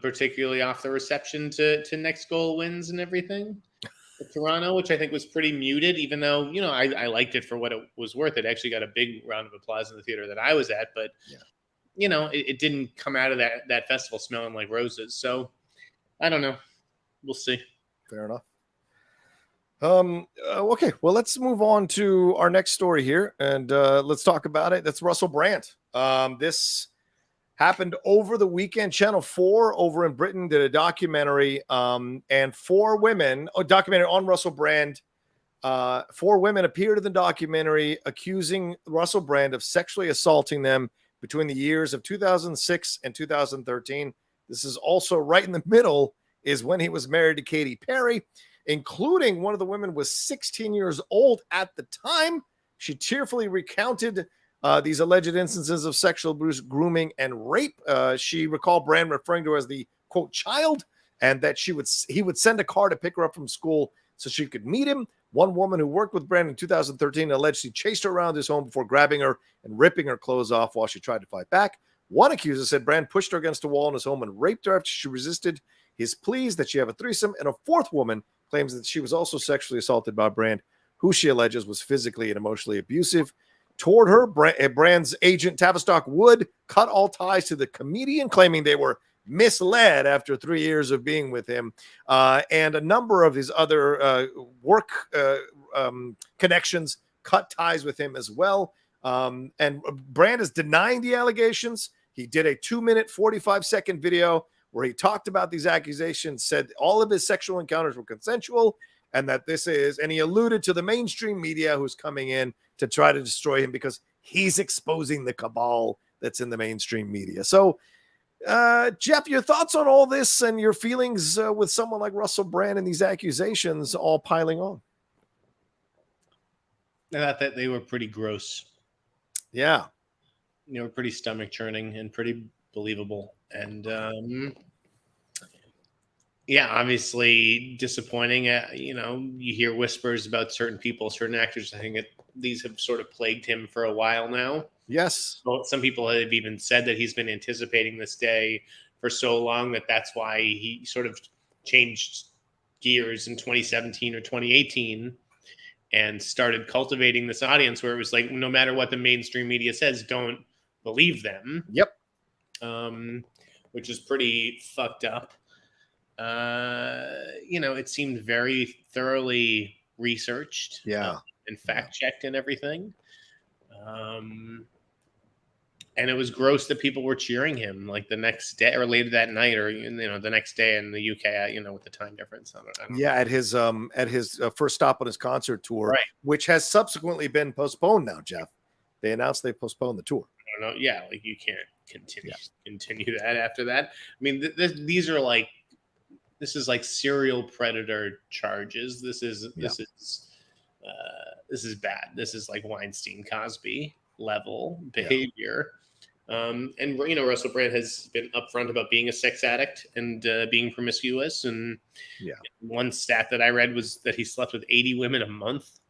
[SPEAKER 2] Particularly off the reception to Next Goal Wins and everything. Toronto, which I think was pretty muted, even though, I liked it for what it was worth. It actually got a big round of applause in the theater that I was at, but it didn't come out of that festival smelling like roses. So I don't know. We'll see.
[SPEAKER 1] Fair enough. Okay, well, let's move on to our next story here, and let's talk about it. That's Russell Brand. This happened over the weekend. Channel 4 over in Britain did a documentary, and 4 women, documentary on Russell Brand. 4 women appeared in the documentary accusing Russell Brand of sexually assaulting them between the years of 2006 and 2013. This is also right in the middle is when he was married to Katy Perry, including one of the women was 16 years old at the time. She tearfully recounted these alleged instances of sexual abuse, grooming, and rape. She recalled Brand referring to her as the, quote, child, and that he would send a car to pick her up from school so she could meet him. One woman who worked with Brand in 2013 alleged he chased her around his home before grabbing her and ripping her clothes off while she tried to fight back. One accuser said Brand pushed her against a wall in his home and raped her after she resisted his pleas that she have a threesome. And a 4th woman claims that she was also sexually assaulted by Brand, who she alleges was physically and emotionally abusive toward her. Brand's agent, Tavistock Wood, cut all ties to the comedian, claiming they were misled after 3 years of being with him. And a number of his other work connections cut ties with him as well. And Brand is denying the allegations. He did a 2-minute, 45-second video where he talked about these accusations, said all of his sexual encounters were consensual, and that and he alluded to the mainstream media who's coming in to try to destroy him because he's exposing the cabal that's in the mainstream media. So Jeff, your thoughts on all this and your feelings with someone like Russell Brand and these accusations all piling on?
[SPEAKER 2] I thought that they were pretty gross.
[SPEAKER 1] Yeah.
[SPEAKER 2] They were pretty stomach churning and pretty believable. And yeah, obviously disappointing. You hear whispers about certain people, certain actors. I think these have sort of plagued him for a while now.
[SPEAKER 1] Yes.
[SPEAKER 2] Well, some people have even said that he's been anticipating this day for so long that's why he sort of changed gears in 2017 or 2018 and started cultivating this audience where it was like, no matter what the mainstream media says, don't believe them.
[SPEAKER 1] Yep.
[SPEAKER 2] Which is pretty fucked up. It seemed very thoroughly researched.
[SPEAKER 1] Yeah.
[SPEAKER 2] And fact-checked and everything. And it was gross that people were cheering him like the next day or later that night or the next day in the UK, with the time difference. I don't
[SPEAKER 1] yeah, at his first stop on his concert tour,
[SPEAKER 2] right,
[SPEAKER 1] which has subsequently been postponed now, Jeff. They announced they postponed the tour.
[SPEAKER 2] I don't know. Yeah, like you can't continue that after that. I mean, this is like serial predator charges. This is bad. This is like Weinstein Cosby level behavior. And Russell Brand has been upfront about being a sex addict and being promiscuous. And one stat that I read was that he slept with 80 women a month.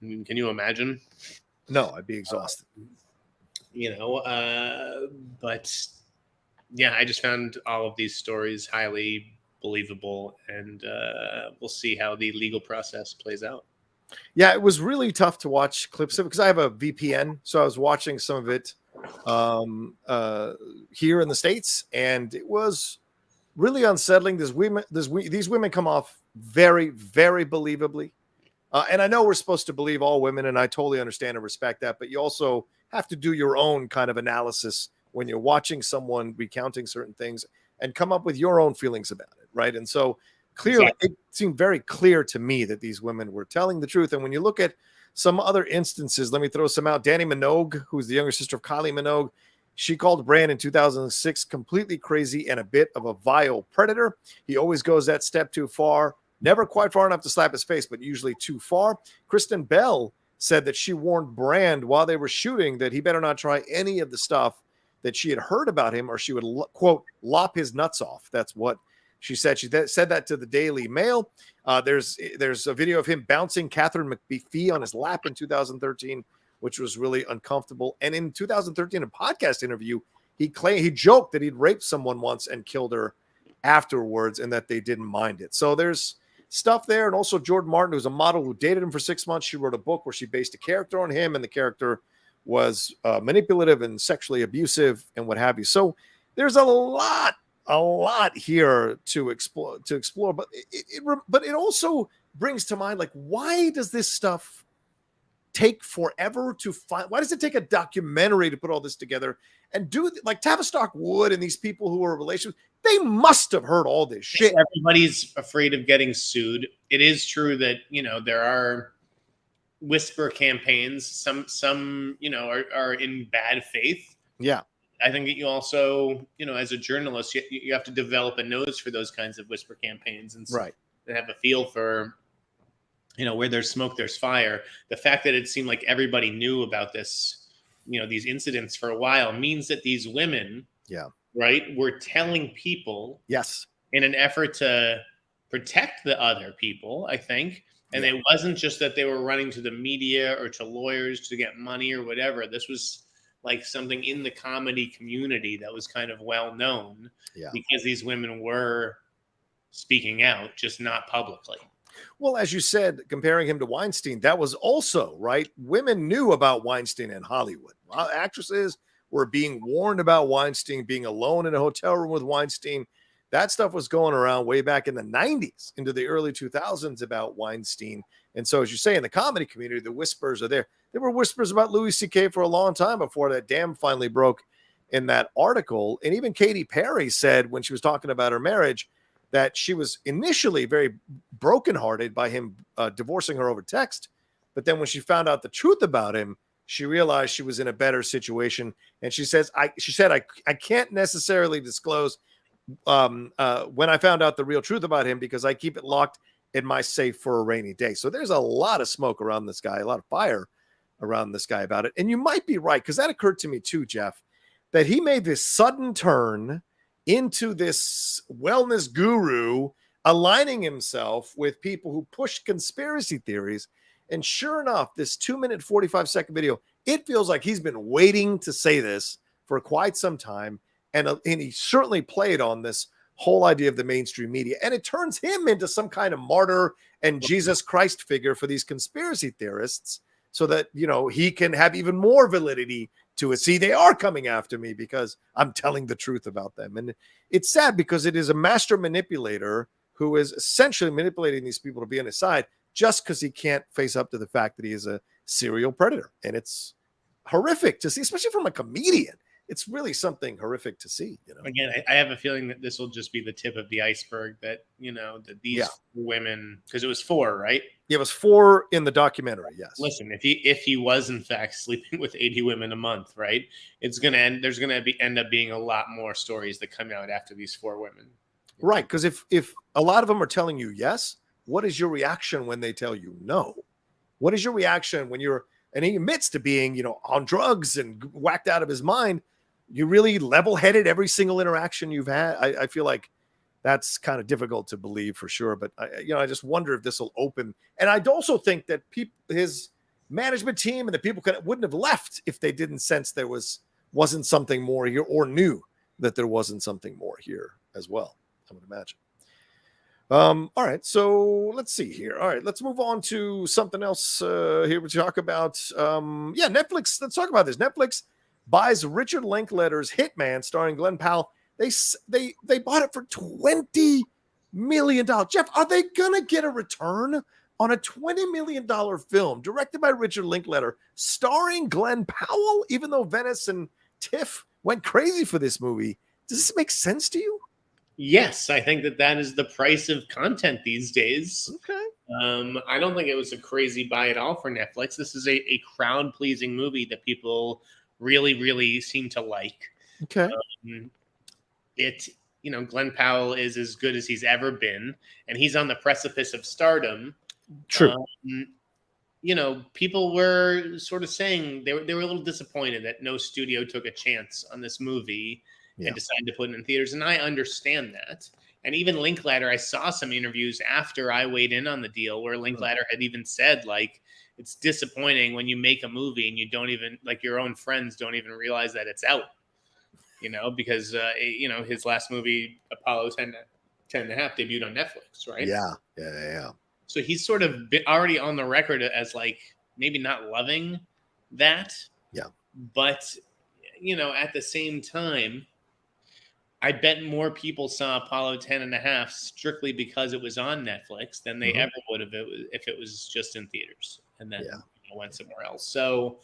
[SPEAKER 2] I mean, can you imagine?
[SPEAKER 1] No, I'd be exhausted.
[SPEAKER 2] But yeah, I just found all of these stories highly believable, and we'll see how the legal process plays out.
[SPEAKER 1] Yeah, it was really tough to watch clips of it because I have a VPN, so I was watching some of it here in the States, and it was really unsettling. These women come off very, very believably, and I know we're supposed to believe all women, and I totally understand and respect that, but you also have to do your own kind of analysis when you're watching someone recounting certain things and come up with your own feelings about it, right? And so clearly, it seemed very clear to me that these women were telling the truth. And when you look at some other instances, let me throw some out. Danny Minogue, who's the younger sister of Kylie Minogue, she called Brand in 2006 completely crazy and a bit of a vile predator. He always goes that step too far, never quite far enough to slap his face, but usually too far. Kristen Bell said that she warned Brand while they were shooting that he better not try any of the stuff that she had heard about him, or she would, quote, lop his nuts off. That's what she said. She said that to the Daily Mail. There's a video of him bouncing Catherine McPhee on his lap in 2013, which was really uncomfortable. And in 2013, a podcast interview, he joked that he'd raped someone once and killed her afterwards, and that they didn't mind it. So there's stuff there. And also Jordan Martin, who's a model who dated him for 6 months. She wrote a book where she based a character on him, and the character was manipulative and sexually abusive and what have you. So there's a lot here to explore, but it also brings to mind, like, why does this stuff take forever to find? Why does it take a documentary to put all this together and do, like, Tavistock Wood and these people who are in relationships? They must have heard all this shit.
[SPEAKER 2] Everybody's afraid of getting sued. It is true that, there are whisper campaigns. Some are in bad faith.
[SPEAKER 1] Yeah.
[SPEAKER 2] I think that you also, as a journalist, you have to develop a nose for those kinds of whisper campaigns and have a feel for, where there's smoke, there's fire. The fact that it seemed like everybody knew about this, these incidents for a while, means that these women, were telling people, in an effort to protect the other people, I think. And it wasn't just that they were running to the media or to lawyers to get money or whatever. This was like something in the comedy community that was kind of well known because these women were speaking out, just not publicly.
[SPEAKER 1] Well, as you said, comparing him to Weinstein, that was also right. Women knew about Weinstein in Hollywood. Actresses were being warned about Weinstein, being alone in a hotel room with Weinstein. That stuff was going around way back in the 90s into the early 2000s about Weinstein. And so, as you say, in the comedy community, the whispers are there. There were whispers about Louis C.K. for a long time before that dam finally broke in that article. And even Katy Perry said when she was talking about her marriage that she was initially very brokenhearted by him divorcing her over text. But then when she found out the truth about him, she realized she was in a better situation. And she said, I can't necessarily disclose when I found out the real truth about him because I keep it locked in my safe for a rainy day. So there's a lot of smoke around this guy, a lot of fire around this guy about it. And you might be right, because that occurred to me too, Jeff, that he made this sudden turn into this wellness guru, aligning himself with people who push conspiracy theories. And sure enough, this 2-minute, 45-second video, it feels like he's been waiting to say this for quite some time. And he certainly played on this whole idea of the mainstream media. And it turns him into some kind of martyr and Jesus Christ figure for these conspiracy theorists, so that, you know, he can have even more validity to it. See, they are coming after me because I'm telling the truth about them. And it's sad because it is a master manipulator who is essentially manipulating these people to be on his side just because he can't face up to the fact that he is a serial predator. And it's horrific to see, especially from a comedian. It's really something horrific to see. You know,
[SPEAKER 2] again, I have a feeling that this will just be the tip of the iceberg. That, you know, that these women, because it was 4, right?
[SPEAKER 1] Yeah, it was 4 in the documentary. Yes.
[SPEAKER 2] Listen, if he was in fact sleeping with 80 women a month, right? It's gonna end. There's gonna end up being a lot more stories that come out after these 4 women.
[SPEAKER 1] Right, because if a lot of them are telling you yes, what is your reaction when they tell you no? What is your reaction when you're, and he admits to being, you know, on drugs and whacked out of his mind? You really level-headed every single interaction you've had. I feel like that's kind of difficult to believe for sure. But I just wonder if this will open. And I also think that his management team and the people wouldn't have left if they didn't sense there wasn't something more here, or knew that there wasn't something more here as well, I would imagine. All right, so let's see here. All right, let's move on to something else here we talk about. Netflix. Let's talk about this. Netflix buys Richard Linklater's Hitman starring Glen Powell. They bought it for $20 million. Jeff, are they gonna get a return on a $20 million film directed by Richard Linklater starring Glen Powell? Even though Venice and TIFF went crazy for this movie, does this make sense to you?
[SPEAKER 2] Yes, I think that is the price of content these days.
[SPEAKER 1] Okay.
[SPEAKER 2] I don't think it was a crazy buy at all for Netflix. This is a crowd-pleasing movie that people really, really seem to like.
[SPEAKER 1] Okay.
[SPEAKER 2] Glen Powell is as good as he's ever been, and he's on the precipice of stardom.
[SPEAKER 1] True.
[SPEAKER 2] People were sort of saying they were a little disappointed that no studio took a chance on this movie and decided to put it in theaters. And I understand that. And even Linklater, I saw some interviews after I weighed in on the deal where Linklater had even said, like, it's disappointing when you make a movie and you don't even, like, your own friends don't even realize that it's out, because, his last movie, Apollo 10 and a half, debuted on Netflix, right?
[SPEAKER 1] Yeah.
[SPEAKER 2] So he's sort of already on the record as, like, maybe not loving that.
[SPEAKER 1] Yeah.
[SPEAKER 2] But, at the same time, I bet more people saw Apollo 10 and a half strictly because it was on Netflix than they ever would have if it was just in theaters and then went somewhere else. So,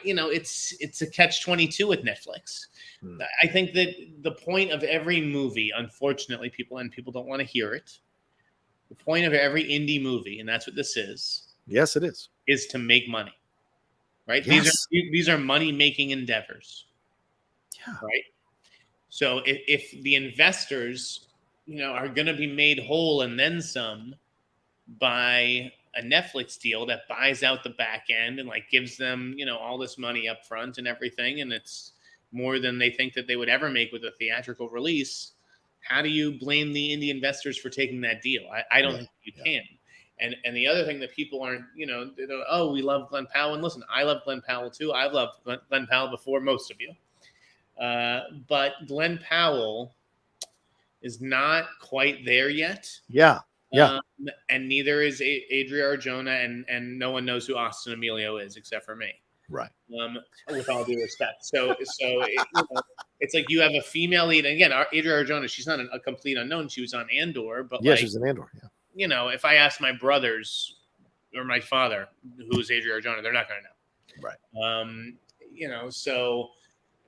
[SPEAKER 2] it's a catch-22 with Netflix. I think that the point of every movie, unfortunately, people don't want to hear it. The point of every indie movie, and that's what this is.
[SPEAKER 1] Yes, it is
[SPEAKER 2] to make money, right?
[SPEAKER 1] Yes.
[SPEAKER 2] These are money-making endeavors.
[SPEAKER 1] Yeah.
[SPEAKER 2] Right. So if the investors, are going to be made whole and then some by a Netflix deal that buys out the back end and, like, gives them, all this money up front and everything, and it's more than they think that they would ever make with a theatrical release, how do you blame the indie investors for taking that deal? I don't think you can. And the other thing that people aren't, oh, we love Glen Powell. And listen, I love Glen Powell too. I've loved Glen Powell before most of you. But Glen Powell is not quite there yet.
[SPEAKER 1] Yeah.
[SPEAKER 2] And neither is Adria Arjona, and no one knows who Austin Emilio is except for me.
[SPEAKER 1] Right.
[SPEAKER 2] With all due respect. So it's like you have a female lead. And again, Adria Arjona, she's not a complete unknown. She was on Andor, but
[SPEAKER 1] she's an Andor. Yeah.
[SPEAKER 2] If I ask my brothers or my father who's Adria Arjona, they're not going to know.
[SPEAKER 1] Right.
[SPEAKER 2] So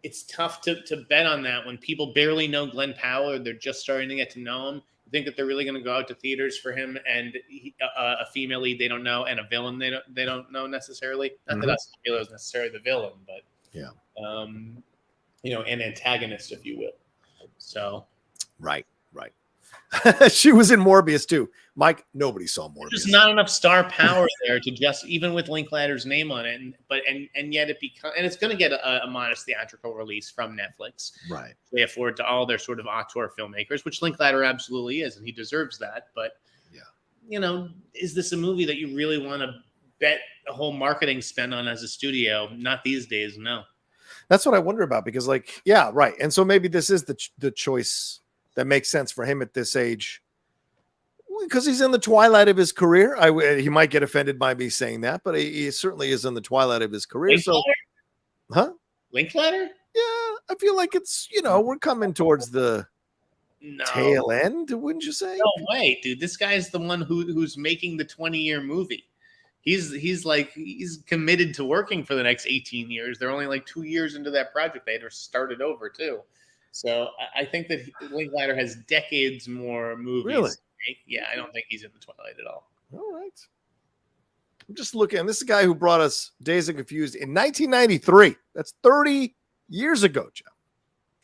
[SPEAKER 2] it's tough to bet on that when people barely know Glen Powell or they're just starting to get to know him. think that they're really going to go out to theaters for him and a female lead they don't know and a villain they don't know necessarily. Not that Oscar is necessarily the villain, but an antagonist, if you will. So,
[SPEAKER 1] right. She was in Morbius too, Mike. Nobody saw Morbius.
[SPEAKER 2] There's not enough star power there to just, even with Linklater's name on it, and yet it becomes, and it's going to get a modest theatrical release from Netflix.
[SPEAKER 1] Right.
[SPEAKER 2] They afford to all their sort of auteur filmmakers, which Linklater absolutely is, and he deserves that. But is this a movie that you really want to bet a whole marketing spend on as a studio? Not these days, no.
[SPEAKER 1] That's what I wonder about, because right. And so maybe this is the choice that makes sense for him at this age, because he's in the twilight of his career. He might get offended by me saying that, but he certainly is in the twilight of his career.
[SPEAKER 2] Linklater? Linklater?
[SPEAKER 1] Yeah, I feel like it's, we're coming towards the tail end, wouldn't you say?
[SPEAKER 2] No way, dude. This guy's the one who's making the 20-year movie. He's committed to working for the next 18 years. They're only like 2 years into that project. They had started over too. So I think that Linklater has decades more movies.
[SPEAKER 1] Really?
[SPEAKER 2] Yeah, I don't think he's in the twilight at all.
[SPEAKER 1] All right. I'm just looking. This is a guy who brought us Dazed and Confused in 1993. That's 30 years ago, Jeff.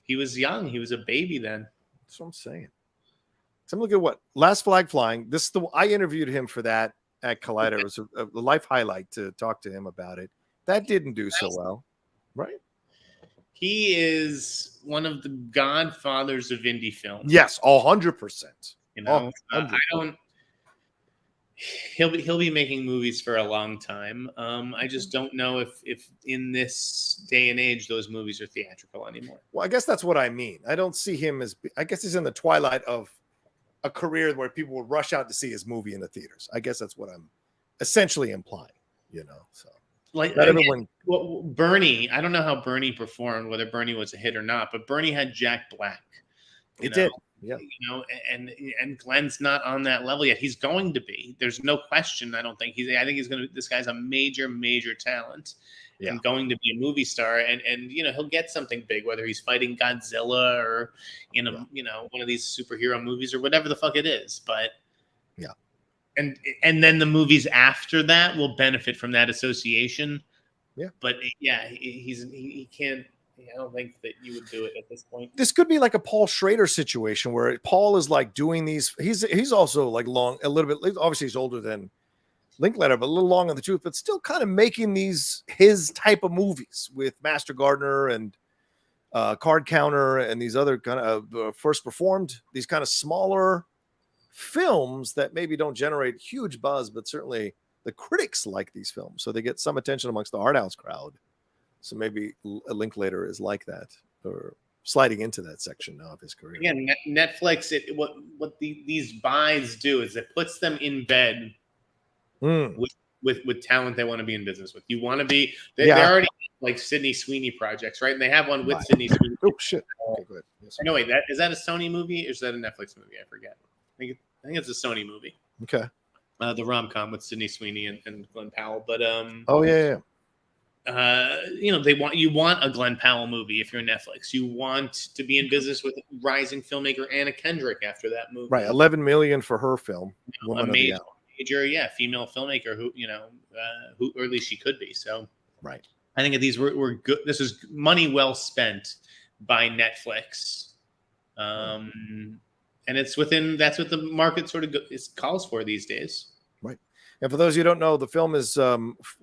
[SPEAKER 2] He was young. He was a baby then.
[SPEAKER 1] That's what I'm saying. So I'm looking at what? Last Flag Flying. I interviewed him for that at Collider. It was a life highlight to talk to him about it. That didn't do so well, right?
[SPEAKER 2] He is one of the godfathers of indie film.
[SPEAKER 1] Yes, 100%.
[SPEAKER 2] I don't. He'll be making movies for a long time. I just don't know if in this day and age those movies are theatrical anymore.
[SPEAKER 1] Well, I guess that's what I mean. I don't see him as. I guess he's in the twilight of a career where people would rush out to see his movie in the theaters. I guess that's what I'm essentially implying. So. Everyone.
[SPEAKER 2] Well, Bernie, I don't know how Bernie performed, whether Bernie was a hit or not, but Bernie had Jack Black.
[SPEAKER 1] It did, yeah.
[SPEAKER 2] And Glen's not on that level yet. He's going to be. There's no question. I think he's going to. This guy's a major talent, and going to be a movie star, and he'll get something big, whether he's fighting Godzilla or one of these superhero movies or whatever the fuck it is. But And then the movies after that will benefit from that association.
[SPEAKER 1] Yeah.
[SPEAKER 2] But he can't. I don't think that you would do it at this point.
[SPEAKER 1] This could be like a Paul Schrader situation where Paul is like doing these. He's also like long, a little bit. Obviously, he's older than Linklater, but a little long in the tooth, but still kind of making his type of movies with Master Gardener and Card Counter and these other kind of First Performed, these kind of smaller films that maybe don't generate huge buzz, but certainly the critics like these films, so they get some attention amongst the art house crowd. So maybe Linklater is like that, or sliding into that section now of his career.
[SPEAKER 2] Again, Netflix, these buys do is it puts them in bed with talent they want to be in business with. You want to be, they're already like Sydney Sweeney projects, right? And they have one with Sydney Sweeney.
[SPEAKER 1] Oh shit! Okay, good. Yes,
[SPEAKER 2] no, wait, is that a Sony movie or is that a Netflix movie? I forget. I think it's a Sony movie.
[SPEAKER 1] Okay.
[SPEAKER 2] The rom-com with Sydney Sweeney and Glen Powell, but you want a Glen Powell movie if you're Netflix. You want to be in business with rising filmmaker Anna Kendrick after that movie.
[SPEAKER 1] Right, $11 million for her film.
[SPEAKER 2] A major female filmmaker who or at least she could be. So
[SPEAKER 1] right.
[SPEAKER 2] I think these were good. This is money well spent by Netflix. And that's what the market sort of calls for these days.
[SPEAKER 1] Right. And for those of you who don't know, the film is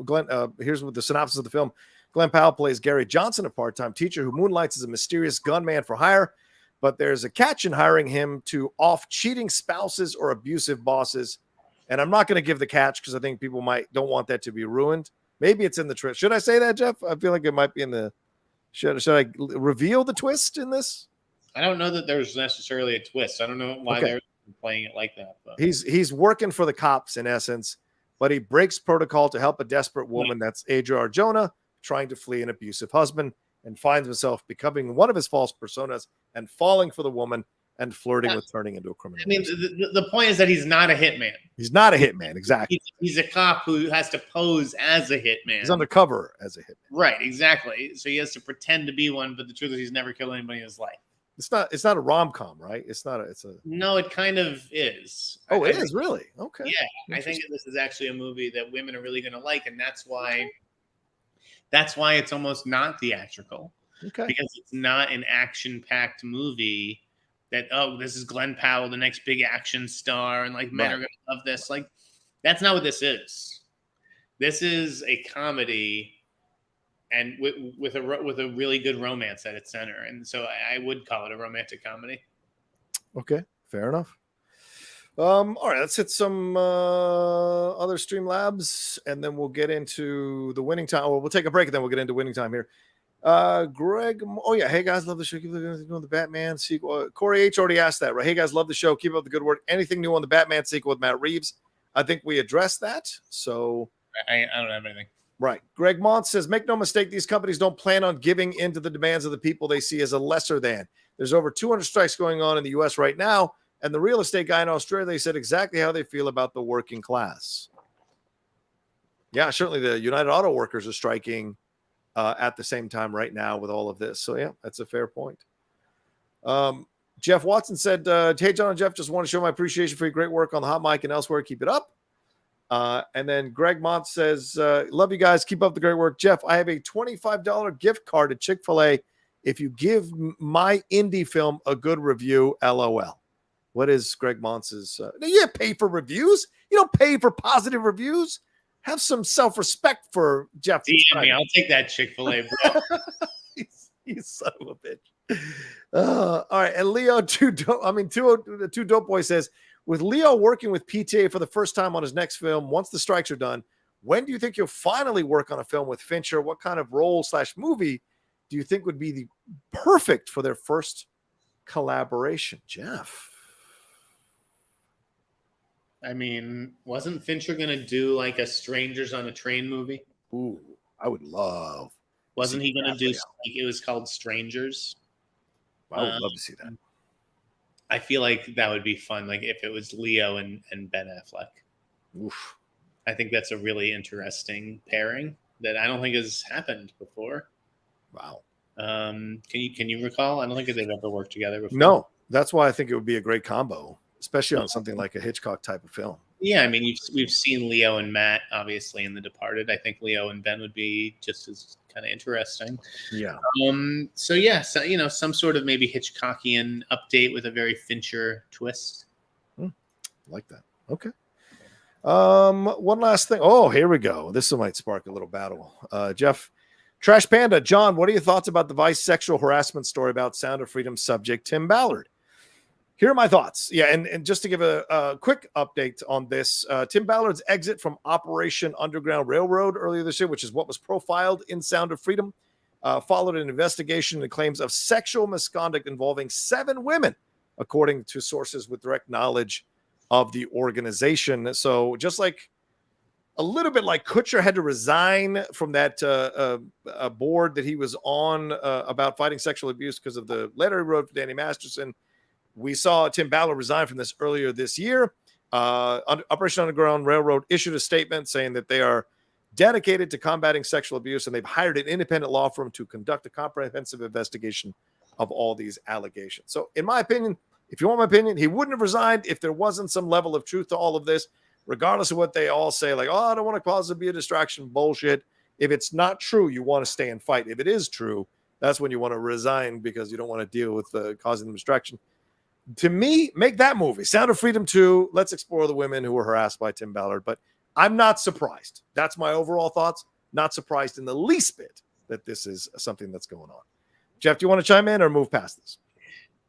[SPEAKER 1] Glenn. Here's what the synopsis of the film. Glen Powell plays Gary Johnson, a part-time teacher who moonlights as a mysterious gunman for hire, but there's a catch in hiring him to off cheating spouses or abusive bosses. And I'm not going to give the catch because I think people don't want that to be ruined. Maybe it's in the twist. Should I say that, Jeff? I feel like it might be in the. Should I reveal the twist in this?
[SPEAKER 2] I don't know that there's necessarily a twist. I don't know why they're playing it like that. But.
[SPEAKER 1] He's working for the cops in essence, but he breaks protocol to help a desperate woman, that's Adria Arjona, trying to flee an abusive husband, and finds himself becoming one of his false personas and falling for the woman and flirting with turning into a criminal.
[SPEAKER 2] I mean, the point is that he's not a hitman.
[SPEAKER 1] He's not a hitman, exactly.
[SPEAKER 2] He's a cop who has to pose as a hitman.
[SPEAKER 1] He's undercover as a hitman.
[SPEAKER 2] Right, exactly. So he has to pretend to be one, but the truth is he's never killed anybody in his life.
[SPEAKER 1] It's not a rom-com, right? It's a
[SPEAKER 2] No, it kind of is.
[SPEAKER 1] Oh, it is really? Okay.
[SPEAKER 2] Yeah, I think this is actually a movie that women are really going to like, and that's why it's almost not theatrical.
[SPEAKER 1] Okay.
[SPEAKER 2] Because it's not an action-packed movie that, oh, this is Glen Powell, the next big action star, and like men are going to love this. Like, that's not what this is. This is a comedy, and with a really good romance at its center, and so I would call it a romantic comedy.
[SPEAKER 1] Okay, fair enough. All right, let's hit some other Streamlabs, and then we'll get into the winning time. Well, we'll take a break, and then we'll get into winning time here. Greg, oh yeah, hey guys, love the show. Keep doing the Batman sequel. Corey H already asked that, right? Hey guys, love the show. Keep up the good work. Anything new on the Batman sequel with Matt Reeves? I think we addressed that. So
[SPEAKER 2] I don't have anything.
[SPEAKER 1] Right. Greg Mont says, make no mistake, these companies don't plan on giving in to the demands of the people they see as a lesser than. There's over 200 strikes going on in the U.S. right now, and the real estate guy in Australia, they said exactly how they feel about the working class. Yeah, certainly the United Auto Workers are striking at the same time right now with all of this. So, yeah, that's a fair point. Jeff Watson said, hey, John and Jeff, just want to show my appreciation for your great work on the hot mic and elsewhere. Keep it up. And then Greg Mont says, love you guys. Keep up the great work. Jeff, I have a $25 gift card at Chick-fil-A if you give my indie film a good review, LOL. What is Greg Mont's? You pay for reviews. You don't pay for positive reviews. Have some self-respect for Jeff.
[SPEAKER 2] I'll take that Chick-fil-A, bro.
[SPEAKER 1] you son of a bitch. All right. And Leo, Two Dope Boy says, with Leo working with PTA for the first time on his next film, once the strikes are done, when do you think you'll finally work on a film with Fincher? What kind of role/movie do you think would be the perfect for their first collaboration? Jeff.
[SPEAKER 2] I mean, wasn't Fincher going to do like a Strangers on a Train movie?
[SPEAKER 1] Ooh, I would love.
[SPEAKER 2] Wasn't he going to do, like, it was called Strangers?
[SPEAKER 1] I would love to see that.
[SPEAKER 2] I feel like that would be fun, like if it was Leo and Ben Affleck.
[SPEAKER 1] Oof.
[SPEAKER 2] I think that's a really interesting pairing that I don't think has happened before.
[SPEAKER 1] Wow.
[SPEAKER 2] Can you recall? I don't think they've ever worked together before.
[SPEAKER 1] No, that's why I think it would be a great combo, especially on something like a Hitchcock type of film.
[SPEAKER 2] Yeah, I mean, we've seen Leo and Matt, obviously, in The Departed. I think Leo and Ben would be just as kind of interesting.
[SPEAKER 1] Yeah.
[SPEAKER 2] So, yeah, so, some sort of maybe Hitchcockian update with a very Fincher twist.
[SPEAKER 1] Like that. Okay. One last thing. Oh, here we go. This might spark a little battle. Jeff, Trash Panda, John, what are your thoughts about the Vice sexual harassment story about Sound of Freedom subject Tim Ballard? Here are my thoughts. Yeah, and just to give a quick update on this, Tim Ballard's exit from Operation Underground Railroad earlier this year, which is what was profiled in Sound of Freedom, followed an investigation and claims of sexual misconduct involving 7 women, according to sources with direct knowledge of the organization. So just like a little bit like Kutcher had to resign from that board that he was on about fighting sexual abuse because of the letter he wrote for Danny Masterson, we saw Tim Ballard resign from this earlier this year. Operation Underground Railroad issued a statement saying that they are dedicated to combating sexual abuse, and they've hired an independent law firm to conduct a comprehensive investigation of all these allegations. So in my opinion, if you want my opinion, he wouldn't have resigned if there wasn't some level of truth to all of this, regardless of what they all say, like, oh, I don't want to cause it to be a distraction, bullshit. If it's not true, you want to stay and fight. If it is true, that's when you want to resign because you don't want to deal with causing the distraction. To me, make that movie. Sound of Freedom 2. Let's explore the women who were harassed by Tim Ballard. But I'm not surprised. That's my overall thoughts. Not surprised in the least bit that this is something that's going on. Jeff, do you want to chime in or move past this?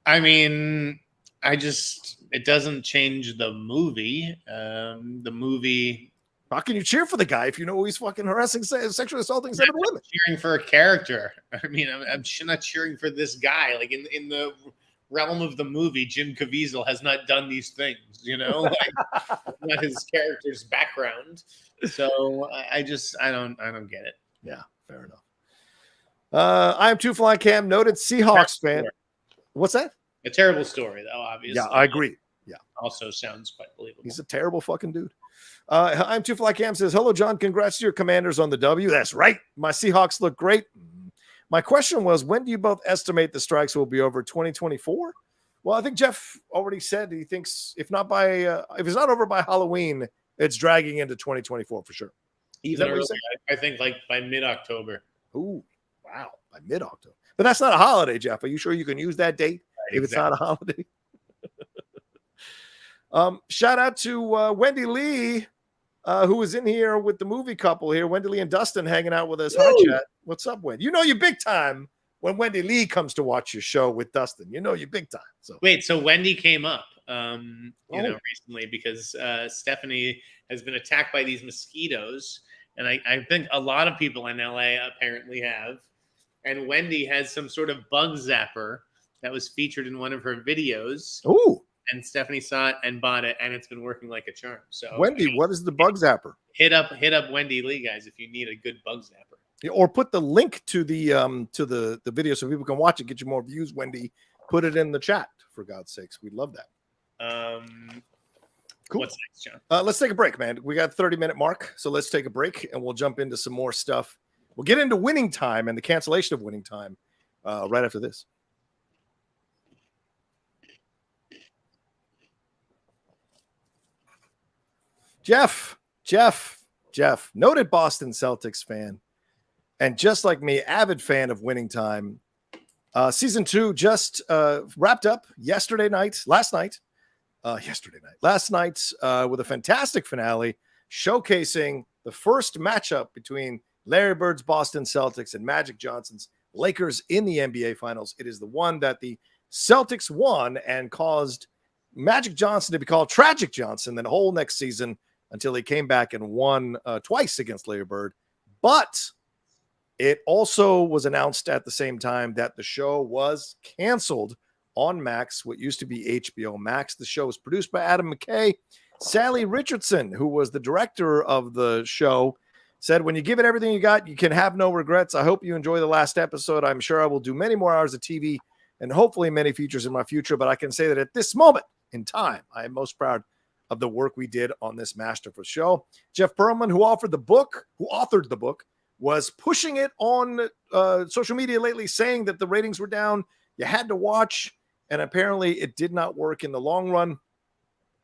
[SPEAKER 2] I mean, it doesn't change the movie. The movie.
[SPEAKER 1] How can you cheer for the guy if you know he's fucking harassing, sexually assaulting 7 women?
[SPEAKER 2] Cheering for a character. I mean, I'm not cheering for this guy. Like in the realm of the movie, Jim Caviezel has not done these things, like not his character's background. So I don't get it.
[SPEAKER 1] Yeah, fair enough. I am Two Flying Cam, noted Seahawks fan. What's that?
[SPEAKER 2] A terrible story, though, obviously.
[SPEAKER 1] Yeah, I agree. Yeah.
[SPEAKER 2] Also sounds quite believable.
[SPEAKER 1] He's a terrible fucking dude. I'm Two Fly Cam says, hello, John. Congrats to your Commanders on the W. That's right. My Seahawks look great. My question was, when do you both estimate the strikes will be over? 2024? Well, I think Jeff already said he thinks if it's not over by Halloween, it's dragging into 2024 for sure.
[SPEAKER 2] Even earlier, I think like by mid-October.
[SPEAKER 1] Ooh, wow, by mid-October. But that's not a holiday, Jeff. Are you sure you can use that date if it's not a holiday? Shout out to Wendy Lee, who was in here with the movie couple here. Wendy Lee and Dustin hanging out with us. Hi, chat. What's up, Wendy? You know you big time when Wendy Lee comes to watch your show with Dustin. You know you big time. So
[SPEAKER 2] wait, so Wendy came up, recently because Stephanie has been attacked by these mosquitoes, and I think a lot of people in LA apparently have. And Wendy has some sort of bug zapper that was featured in one of her videos.
[SPEAKER 1] Ooh.
[SPEAKER 2] And Stephanie saw it and bought it, and it's been working like a charm. So
[SPEAKER 1] Wendy, what is the bug zapper?
[SPEAKER 2] Hit up Wendy Lee, guys, if you need a good bug zapper.
[SPEAKER 1] Yeah, or put the link to the video so people can watch it, get you more views. Wendy, put it in the chat for God's sakes. We'd love that. Cool. What's next, John? Let's take a break, man. We got 30-minute mark, so let's take a break and we'll jump into some more stuff. We'll get into Winning Time and the cancellation of Winning Time right after this. Jeff, noted Boston Celtics fan, and just like me, avid fan of Winning Time. Season 2 just wrapped up last night with a fantastic finale showcasing the first matchup between Larry Bird's Boston Celtics and Magic Johnson's Lakers in the NBA Finals. It is the one that the Celtics won and caused Magic Johnson to be called Tragic Johnson the whole next season until he came back and won twice against Larry Bird. But it also was announced at the same time that the show was canceled on Max, what used to be HBO Max. The show was produced by Adam McKay. Sally Richardson, who was the director of the show, said, when you give it everything you got, you can have no regrets. I hope you enjoy the last episode. I'm sure I will do many more hours of TV and hopefully many features in my future. But I can say that at this moment in time, I am most proud of the work we did on this masterful show. Jeff Pearlman, who authored the book, was pushing it on social media lately, saying that the ratings were down. You had to watch, and apparently it did not work in the long run.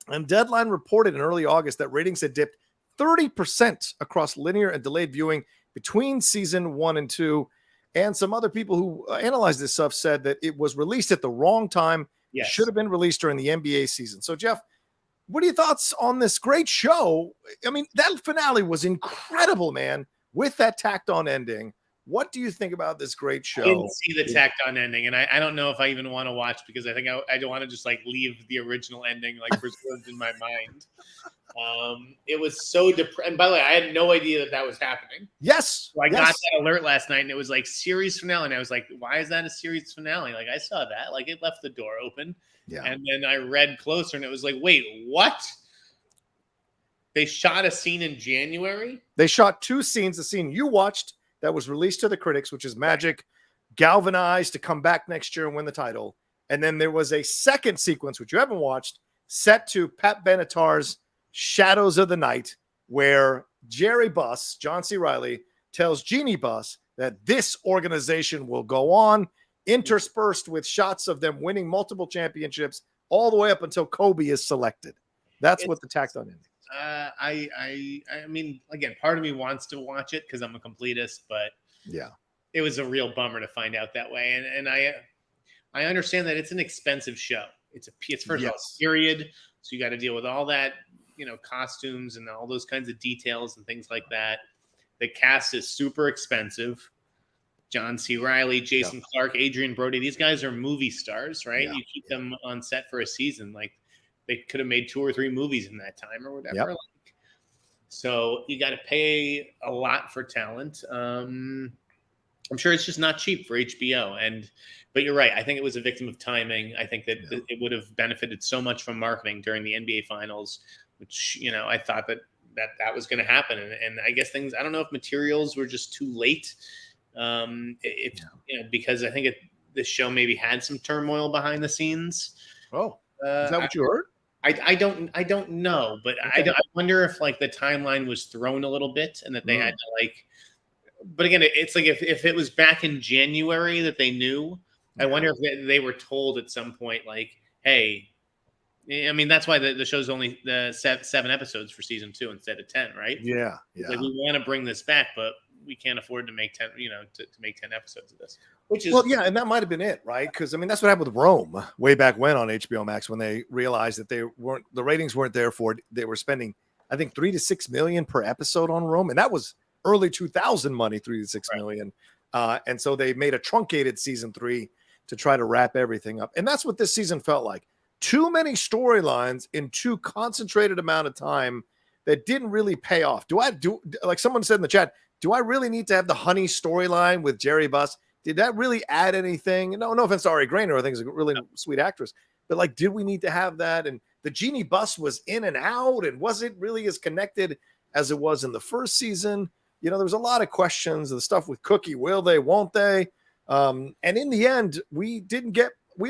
[SPEAKER 1] And Deadline reported in early August that ratings had dipped 30% across linear and delayed viewing between season 1 and 2. And some other people who analyzed this stuff said that it was released at the wrong time. Yes. It should have been released during the NBA season. So, Jeff, what are your thoughts on this great show? I mean, that finale was incredible, man, with that tacked on ending. What do you think about this great show?
[SPEAKER 2] I didn't see the tacked on ending, and I don't know if I even want to watch because I think I don't want to just like leave the original ending like preserved in my mind. It was so and by the way, I had no idea that was happening.
[SPEAKER 1] Yes.
[SPEAKER 2] So I got that alert last night, and it was like series finale, and I was like, why is that a series finale? Like I saw that, like it left the door open. Yeah. And then I read closer, and it was like, wait, what? They shot a scene in January?
[SPEAKER 1] They shot 2 scenes. The scene you watched that was released to the critics, which is Magic galvanized to come back next year and win the title. And then there was a second sequence, which you haven't watched, set to Pat Benatar's Shadows of the Night, where Jerry Buss, John C. Reilly, tells Jeannie Buss that this organization will go on, interspersed with shots of them winning multiple championships all the way up until Kobe is selected. That's what the tacked on ending is.
[SPEAKER 2] I mean, again, part of me wants to watch it because I'm a completist, but
[SPEAKER 1] yeah,
[SPEAKER 2] it was a real bummer to find out that way. And I understand that it's an expensive show. It's first of all period, so you got to deal with all that, costumes and all those kinds of details and things like that. The cast is super expensive. John C. Reilly, Jason Clarke, Adrian Brody. These guys are movie stars, right? Yeah. You keep them on set for a season, like. They could have made 2 or 3 movies in that time or whatever. Yep. So you got to pay a lot for talent. I'm sure it's just not cheap for HBO. But you're right. I think it was a victim of timing. I think that it would have benefited so much from marketing during the NBA Finals, which, I thought that was going to happen. And I guess I don't know if materials were just too late. Because I think the show maybe had some turmoil behind the scenes.
[SPEAKER 1] Oh, is that what you heard?
[SPEAKER 2] I don't know, but okay. I wonder if like the timeline was thrown a little bit and that they had to like But again, it's like if it was back in January that they knew, I wonder if they were told at some point, like, hey, I mean, that's why the show's only the 7 episodes for season 2 instead of 10, right?
[SPEAKER 1] Yeah.
[SPEAKER 2] Like, we want to bring this back, but we can't afford to make 10, to make 10 episodes of this. Which is
[SPEAKER 1] and that might have been it, right? Because I mean, that's what happened with Rome way back when on HBO Max, when they realized that the ratings weren't there for it. They were spending, I think, $3 to $6 million per episode on Rome, and that was early 2000 money, $3 to $6 million. And so they made a truncated season 3 to try to wrap everything up, and that's what this season felt like. Too many storylines in too concentrated amount of time that didn't really pay off. Like someone said in the chat, do I really need to have the honey storyline with Jerry Buss? Did that really add anything? No offense to Ari Grainer. I think is a really sweet actress. But like, did we need to have that? And the Genie Bus was in and out, and was it really as connected as it was in the first season? There was a lot of questions. The stuff with Cookie, will they, won't they? And in the end, we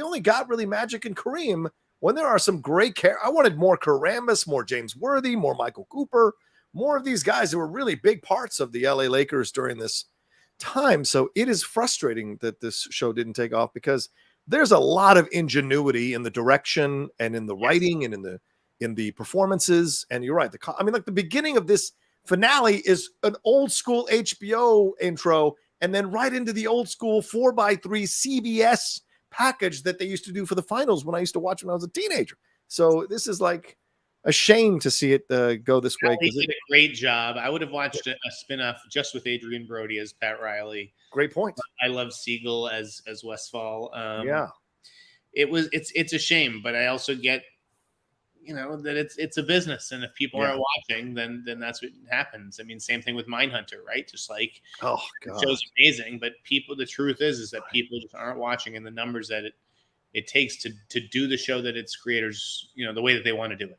[SPEAKER 1] only got really Magic and Kareem when there are some great characters. I wanted more Karamis, more James Worthy, more Michael Cooper, more of these guys who were really big parts of the LA Lakers during this time. So it is frustrating that this show didn't take off, because there's a lot of ingenuity in the direction and in the writing and in the performances. And you're right. Like the beginning of this finale is an old school HBO intro, and then right into the old school 4x3 CBS package that they used to do for the finals when I used to watch when I was a teenager. So this is like a shame to see it go this way.
[SPEAKER 2] He did a great job. I would have watched a spinoff just with Adrian Brody as Pat Riley.
[SPEAKER 1] Great point.
[SPEAKER 2] I love Siegel as Westfall. It's a shame, but I also get that it's a business, and if people aren't watching, then that's what happens. I mean, same thing with Mindhunter, right? Just like,
[SPEAKER 1] oh god,
[SPEAKER 2] the show's amazing, but the truth is that people just aren't watching, and the numbers that it takes to do the show that its creators, the way that they want to do it.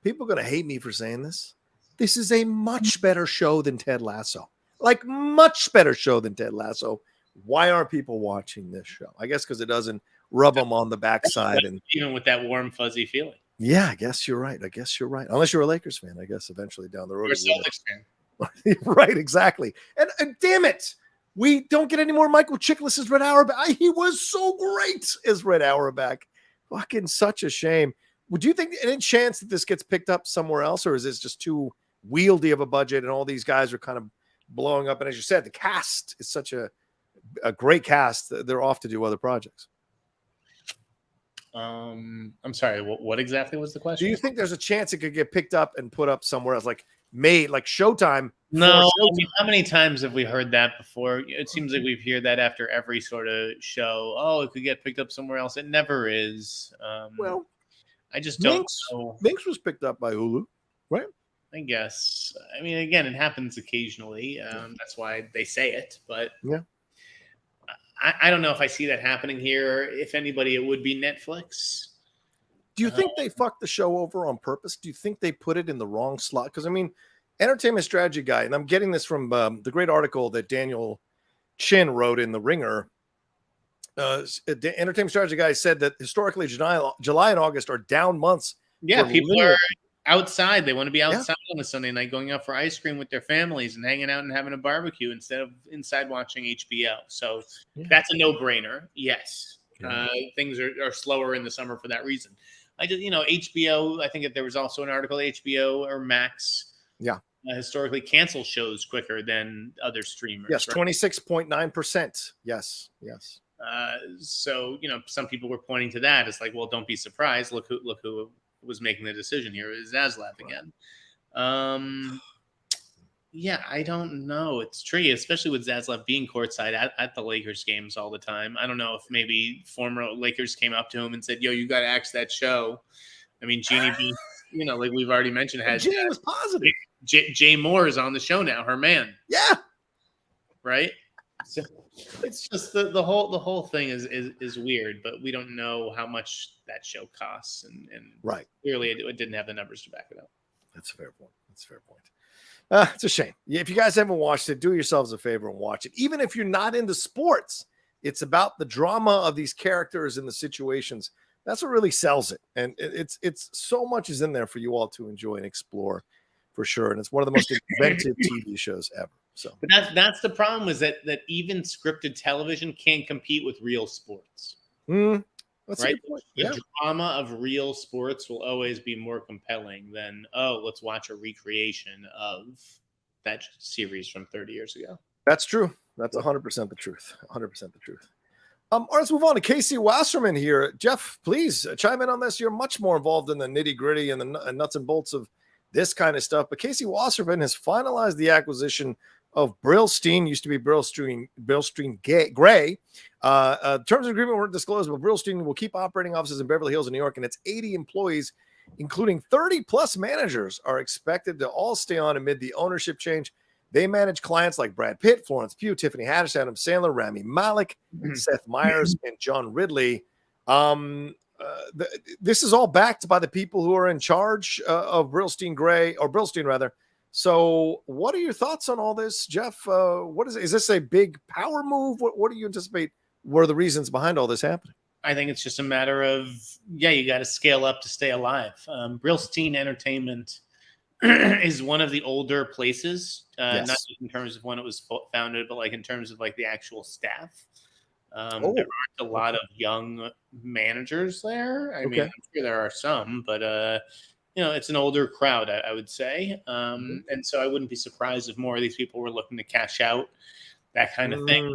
[SPEAKER 1] People are going to hate me for saying this. This is a much better show than Ted Lasso. Like, much better show than Ted Lasso. Why aren't people watching this show? I guess because it doesn't rub them on the backside. And
[SPEAKER 2] even with that warm, fuzzy feeling.
[SPEAKER 1] Yeah, I guess you're right. Unless you're a Lakers fan, I guess eventually down the road.
[SPEAKER 2] Or a Celtics fan.
[SPEAKER 1] Right, exactly. And damn it, we don't get any more Michael Chiklis as Red Auerbach. He was so great as Red Auerbach. Fucking such a shame. Would you think any chance that this gets picked up somewhere else, or is this just too wieldy of a budget and all these guys are kind of blowing up? And as you said, the cast is such a great cast. They're off to do other projects.
[SPEAKER 2] I'm sorry. What exactly was the question?
[SPEAKER 1] Do you think there's a chance it could get picked up and put up somewhere else, like Showtime?
[SPEAKER 2] No. I mean, how many times have we heard that before? It seems like we've heard that after every sort of show. Oh, it could get picked up somewhere else. It never is.
[SPEAKER 1] Well,
[SPEAKER 2] I just don't know.
[SPEAKER 1] Minx was picked up by Hulu, right?
[SPEAKER 2] I guess. I mean, again, it happens occasionally. That's why they say it. But
[SPEAKER 1] yeah,
[SPEAKER 2] I don't know if I see that happening here. If anybody, it would be Netflix.
[SPEAKER 1] Do you think they fucked the show over on purpose? Do you think they put it in the wrong slot? Because, I mean, Entertainment Strategy Guy, and I'm getting this from the great article that Daniel Chin wrote in The Ringer. The Entertainment Strategy Guy said that historically July and August are down months.
[SPEAKER 2] Yeah, people are outside. They want to be outside on a Sunday night, going out for ice cream with their families and hanging out and having a barbecue instead of inside watching HBO. So that's a no-brainer. Yes. Things are slower in the summer for that reason. HBO, I think that there was also an article, HBO or Max.
[SPEAKER 1] Yeah.
[SPEAKER 2] Historically cancel shows quicker than other streamers.
[SPEAKER 1] Yes, right? 26.9%. Yes.
[SPEAKER 2] So, some people were pointing to that. It's like, well, don't be surprised. Look who was making the decision here is Zaslav again. Yeah, I don't know. It's tricky, especially with Zaslav being courtside at the Lakers games all the time. I don't know if maybe former Lakers came up to him and said, yo, you got to axe that show. I mean, Jeannie B, like we've already mentioned, had
[SPEAKER 1] Jeannie was positive.
[SPEAKER 2] Jay Moore is on the show now, her man.
[SPEAKER 1] Yeah.
[SPEAKER 2] Right? So it's just the whole thing is weird, but we don't know how much that show costs, and
[SPEAKER 1] right.
[SPEAKER 2] Clearly it didn't have the numbers to back it up.
[SPEAKER 1] That's a fair point. It's a shame. If you guys haven't watched it, do yourselves a favor and watch it. Even if you're not into sports, it's about the drama of these characters and the situations. That's what really sells it. And it's so much is in there for you all to enjoy and explore for sure. And it's one of the most inventive TV shows ever. So,
[SPEAKER 2] but that's the problem, is that even scripted television can't compete with real sports.
[SPEAKER 1] That's
[SPEAKER 2] right?
[SPEAKER 1] a good point.
[SPEAKER 2] The drama of real sports will always be more compelling than, let's watch a recreation of that series from 30 years ago.
[SPEAKER 1] That's true. That's 100% the truth. 100% the truth. All right, let's move on to Casey Wasserman here. Jeff, please chime in on this. You're much more involved in the nitty gritty and the nuts and bolts of this kind of stuff. But Casey Wasserman has finalized the acquisition of Brillstein, used to be Brillstein Gray. Terms of agreement weren't disclosed, but Brillstein will keep operating offices in Beverly Hills and New York, and its 80 employees, including 30 plus managers, are expected to all stay on amid the ownership change. They manage clients like Brad Pitt, Florence Pugh, Tiffany Haddish, Adam Sandler, Rami Malek, Seth Meyers, and John Ridley. This is all backed by the people who are in charge of Brillstein rather. So what are your thoughts on all this, Jeff? What is this a big power move? What do you anticipate were the reasons behind all this happening?
[SPEAKER 2] I think it's just a matter of, you got to scale up to stay alive. Brillstein Entertainment is one of the older places, not just in terms of when it was founded, but like in terms of like the actual staff. There aren't a lot of young managers there. I mean, I'm sure there are some, but it's an older crowd, I would say. And so I wouldn't be surprised if more of these people were looking to cash out, that kind of thing.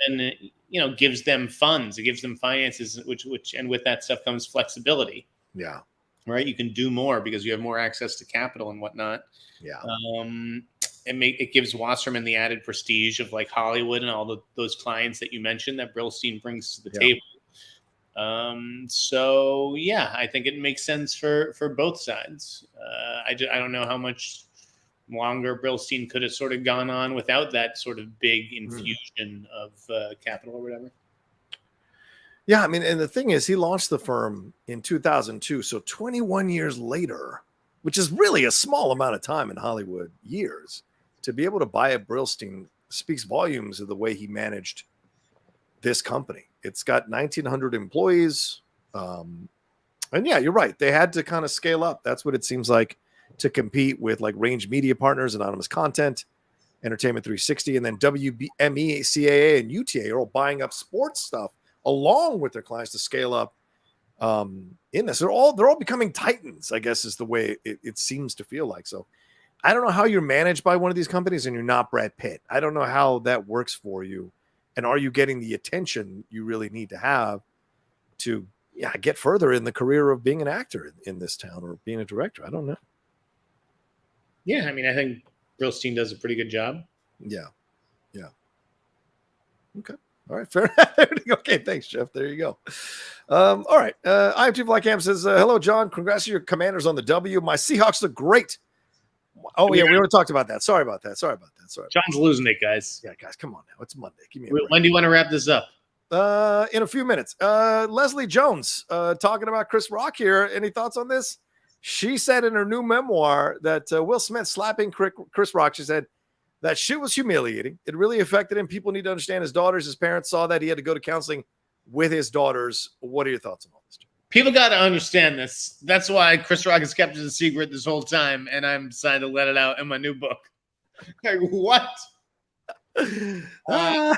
[SPEAKER 2] And it gives them funds, it gives them finances, which and with that stuff comes flexibility.
[SPEAKER 1] Yeah.
[SPEAKER 2] Right. You can do more because you have more access to capital and whatnot.
[SPEAKER 1] Yeah.
[SPEAKER 2] It gives Wasserman the added prestige of like Hollywood and all those clients that you mentioned that Brillstein brings to the table. So I think it makes sense for both sides. I don't know how much longer Brillstein could have sort of gone on without that sort of big infusion of capital or whatever.
[SPEAKER 1] Yeah, I mean, and the thing is, he launched the firm in 2002, so 21 years later, which is really a small amount of time in Hollywood years, to be able to buy a Brillstein speaks volumes of the way he managed this company. It's got 1,900 employees, and you're right. They had to kind of scale up. That's what it seems like, to compete with like Range Media Partners, Anonymous Content, Entertainment 360, and then WBME, CAA, and UTA are all buying up sports stuff along with their clients to scale up in this. They're all becoming titans, I guess, is the way it seems to feel like. So I don't know how you're managed by one of these companies and you're not Brad Pitt. I don't know how that works for you. And are you getting the attention you really need to have to get further in the career of being an actor in this town or being a director? I don't know.
[SPEAKER 2] Yeah, I mean, I think Brillstein does a pretty good job.
[SPEAKER 1] Yeah. Okay. All right, fair. Okay, thanks, Jeff. There you go. All right. IMT Black Camp says, hello, John. Congrats to your Commanders on the W. My Seahawks look great. Oh, yeah, we already talked about that. Sorry about that.
[SPEAKER 2] John's losing it, guys.
[SPEAKER 1] Yeah, guys, come on now. It's Monday. Give me a break.
[SPEAKER 2] When do you want to wrap this up?
[SPEAKER 1] In a few minutes. Leslie Jones talking about Chris Rock here. Any thoughts on this? She said in her new memoir that Will Smith slapping Chris Rock, she said, that shit was humiliating. It really affected him. People need to understand his daughters. His parents saw that. He had to go to counseling with his daughters. What are your thoughts on all this?
[SPEAKER 2] People got to understand this. That's why Chris Rock has kept it a secret this whole time, and I'm decided to let it out in my new book. Like, what? I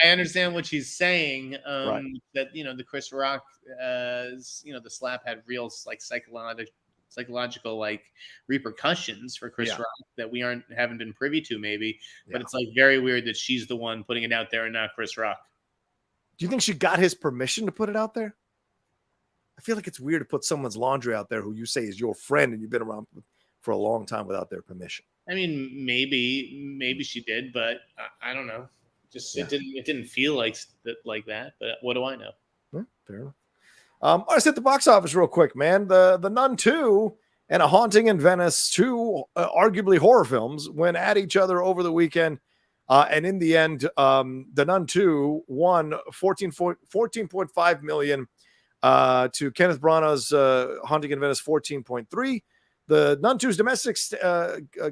[SPEAKER 2] understand what she's saying. Right. That the Chris Rock, the slap had real like psychological like repercussions for Chris Rock that we haven't been privy to maybe, but it's like very weird that she's the one putting it out there and not Chris Rock.
[SPEAKER 1] Do you think she got his permission to put it out there? I feel like it's weird to put someone's laundry out there who you say is your friend and you've been around for a long time without their permission.
[SPEAKER 2] I mean, maybe she did, but I don't know. It didn't feel like that, but what do I know?
[SPEAKER 1] Fair enough. Let's hit the box office real quick, man. The Nun II and A Haunting in Venice, two arguably horror films, went at each other over the weekend. And in the end, the Nun II won $14.5 million to Kenneth Branagh's Haunting in Venice, $14.3. The Nun II's domestic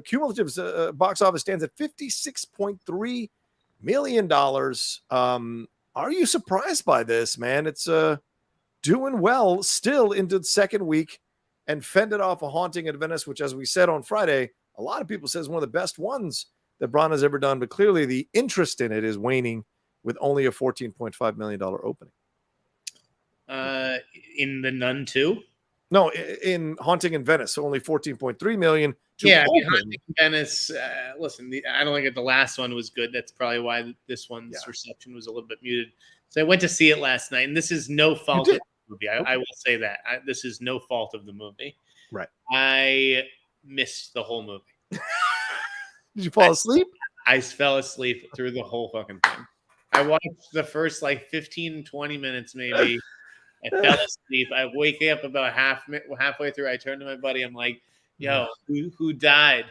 [SPEAKER 1] cumulative box office stands at $56.3 million. Are you surprised by this, man? It's doing well still into the second week and fended off A Haunting in Venice, which, as we said on Friday, a lot of people say is one of the best ones that Braun has ever done, but clearly the interest in it is waning with only a $14.5 million opening.
[SPEAKER 2] In the Nun II?
[SPEAKER 1] No, in Haunting in Venice, only 14.3 million.
[SPEAKER 2] Yeah, I mean, Haunting in Venice. Listen, I don't think that the last one was good. That's probably why this one's reception was a little bit muted. So I went to see it last night, and this is no fault of the movie. I will say that this is no fault of the movie.
[SPEAKER 1] Right.
[SPEAKER 2] I missed the whole movie.
[SPEAKER 1] Did you fall asleep?
[SPEAKER 2] I fell asleep through the whole fucking thing. I watched the first 15, 20 minutes maybe. I fell asleep. I wake up about halfway through. I turn to my buddy. I'm like, yo, who died?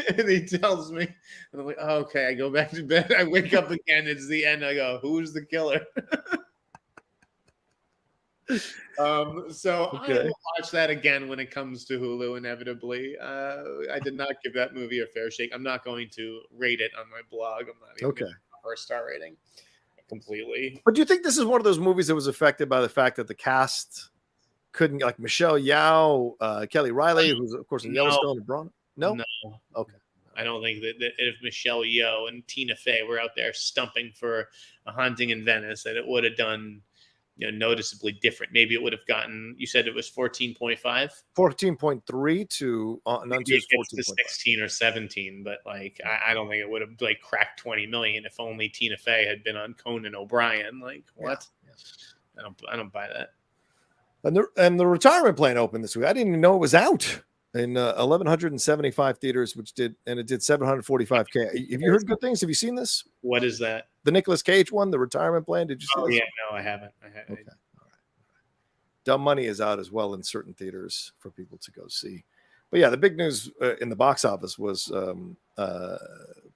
[SPEAKER 2] And he tells me. And I'm like, oh, okay. I go back to bed. I wake up again. It's the end. I go, who's the killer? So I will watch that again when it comes to Hulu, inevitably. I did not give that movie a fair shake. I'm not going to rate it on my blog. I'm not even going to first-star rating. Completely.
[SPEAKER 1] But do you think this is one of those movies that was affected by the fact that the cast couldn't, like Michelle Yeoh, Kelly Riley, who's of course in Yellowstone and Braun? No. Okay.
[SPEAKER 2] I don't think that if Michelle Yeoh and Tina Fey were out there stumping for a Haunting in Venice, that it would have done, noticeably different. Maybe it would have gotten. You said it was 14.5,
[SPEAKER 1] 14.3 to Nun II is 14.5.
[SPEAKER 2] 16 or 17, but I don't think it would have cracked 20 million if only Tina Fey had been on Conan O'Brien. What? Yeah. I don't buy that.
[SPEAKER 1] And the Retirement Plan opened this week. I didn't even know it was out in 1,175 theaters, and it did 745K. Have you heard good things? Have you seen this?
[SPEAKER 2] What is that?
[SPEAKER 1] The Nicolas Cage one, The Retirement Plan. Did you see this?
[SPEAKER 2] Yeah, no, I haven't. Okay.
[SPEAKER 1] All right. Dumb Money is out as well in certain theaters for people to go see. But yeah, the big news in the box office was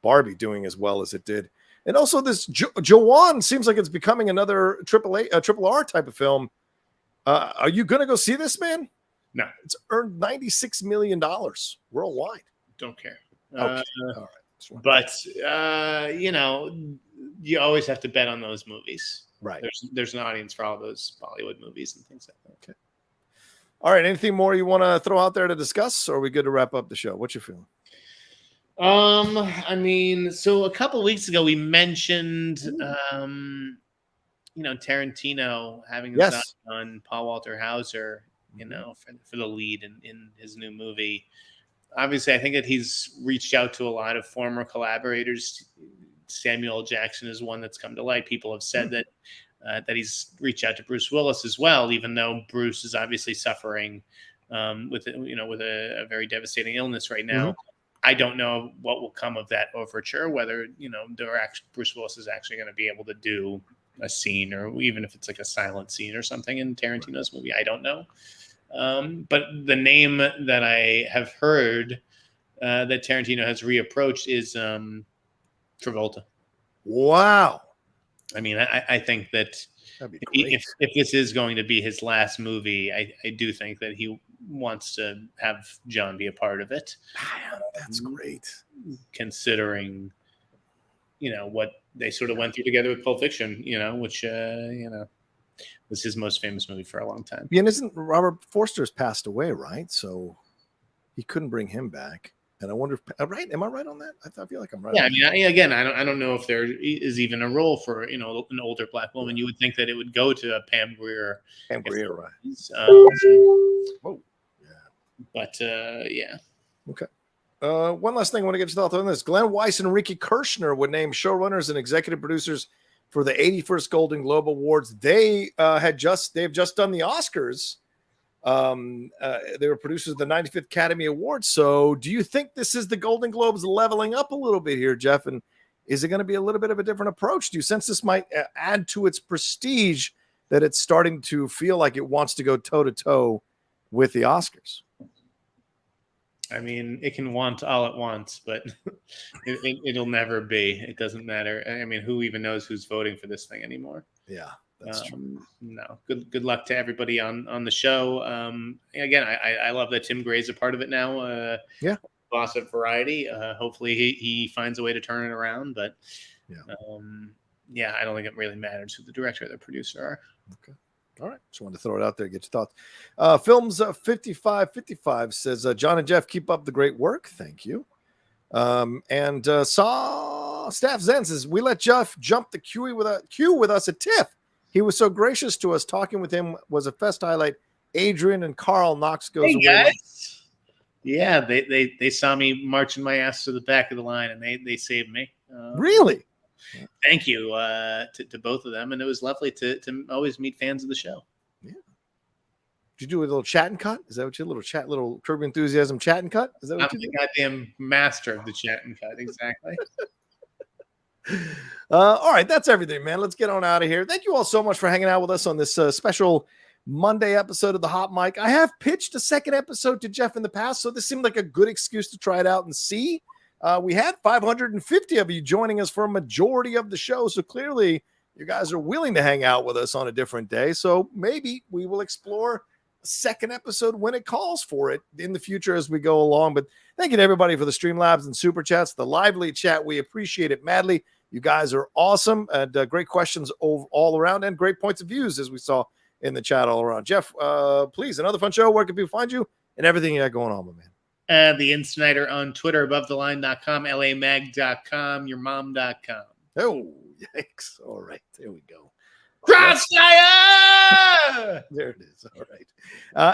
[SPEAKER 1] Barbie doing as well as it did. And also this Jawan seems like it's becoming another triple R type of film. Are you going to go see this, man?
[SPEAKER 2] No.
[SPEAKER 1] It's earned $96 million worldwide.
[SPEAKER 2] Don't care.
[SPEAKER 1] Okay. All right.
[SPEAKER 2] But, you always have to bet on those movies.
[SPEAKER 1] Right.
[SPEAKER 2] There's an audience for all those Bollywood movies and things like that.
[SPEAKER 1] Okay. All right. Anything more you want to throw out there to discuss, or are we good to wrap up the show? What's your feeling?
[SPEAKER 2] So a couple of weeks ago, we mentioned, Tarantino having his eye on Paul Walter Hauser, for the lead in his new movie. Obviously, I think that he's reached out to a lot of former collaborators. Samuel Jackson is one that's come to light. People have said that he's reached out to Bruce Willis as well, even though Bruce is obviously suffering with a very devastating illness right now. Mm-hmm. I don't know what will come of that overture, whether Bruce Willis is actually going to be able to do a scene, or even if it's a silent scene or something in Tarantino's movie. I don't know. But the name that I have heard that Tarantino has reapproached is Travolta.
[SPEAKER 1] Wow.
[SPEAKER 2] I mean, I think that if this is going to be his last movie, I do think that he wants to have John be a part of it.
[SPEAKER 1] That's great.
[SPEAKER 2] Considering, what they sort of went through together with Pulp Fiction, which, was his most famous movie for a long time.
[SPEAKER 1] Yeah, and isn't Robert Forster's passed away, right? So he couldn't bring him back. And I wonder if, right? Am I right on that? I feel like I'm right.
[SPEAKER 2] Yeah, I don't know if there is even a role for, an older black woman. You would think that it would go to Pam Grier.
[SPEAKER 1] Pam Grier, right.
[SPEAKER 2] Yeah. But, yeah.
[SPEAKER 1] Okay. One last thing I want to get your thoughts on this. Glenn Weiss and Ricky Kirshner would name showrunners and executive producers for the 81st Golden Globe Awards. They've just done the Oscars. They were producers of the 95th Academy Awards. So do you think this is the Golden Globes leveling up a little bit here, Jeff? And is it going to be a little bit of a different approach? Do you sense this might add to its prestige, that it's starting to feel like it wants to go toe-to-toe with the Oscars?
[SPEAKER 2] I mean, it can want all at once, but it'll never be. It doesn't matter. I mean, who even knows who's voting for this thing anymore?
[SPEAKER 1] Yeah, that's true.
[SPEAKER 2] No, good luck to everybody on the show. Again, I love that Tim Gray's a part of it now. Boss at Variety. Hopefully he finds a way to turn it around. But I don't think it really matters who the director or the producer are.
[SPEAKER 1] Okay. All right. Just wanted to throw it out there, get your thoughts. Films 5555 says, John and Jeff, keep up the great work. Thank you. And Staff Zen says, we let Jeff jump the queue with us at TIFF. He was so gracious to us. Talking with him was a fest highlight. Adrian and Carl Knox goes away.
[SPEAKER 2] Guys. Yeah, they saw me marching my ass to the back of the line, and they saved me.
[SPEAKER 1] Really?
[SPEAKER 2] Thank you to both of them, and it was lovely to always meet fans of the show.
[SPEAKER 1] Yeah. Did you do a little chat and cut? Is that what you little Curb Your Enthusiasm chat and cut? Is that what
[SPEAKER 2] I'm the goddamn master of the chat and cut, exactly.
[SPEAKER 1] All right, that's everything, man. Let's get on out of here. Thank you all so much for hanging out with us on this special Monday episode of the Hot Mic. I have pitched a second episode to Jeff in the past, so this seemed like a good excuse to try it out and see. We had 550 of you joining us for a majority of the show, so clearly you guys are willing to hang out with us on a different day. So maybe we will explore a second episode when it calls for it in the future as we go along. But thank you to everybody for the Streamlabs and Super Chats, the lively chat. We appreciate it madly. You guys are awesome, and great questions all around, and great points of views as we saw in the chat all around. Jeff, please, another fun show. Where can people find you and everything you got going on, my man?
[SPEAKER 2] The Sneider on Twitter, abovetheline.com, lamag.com, yourmom.com.
[SPEAKER 1] Oh, yikes. All right, there we go.
[SPEAKER 2] Crossfire!
[SPEAKER 1] There it is. All right.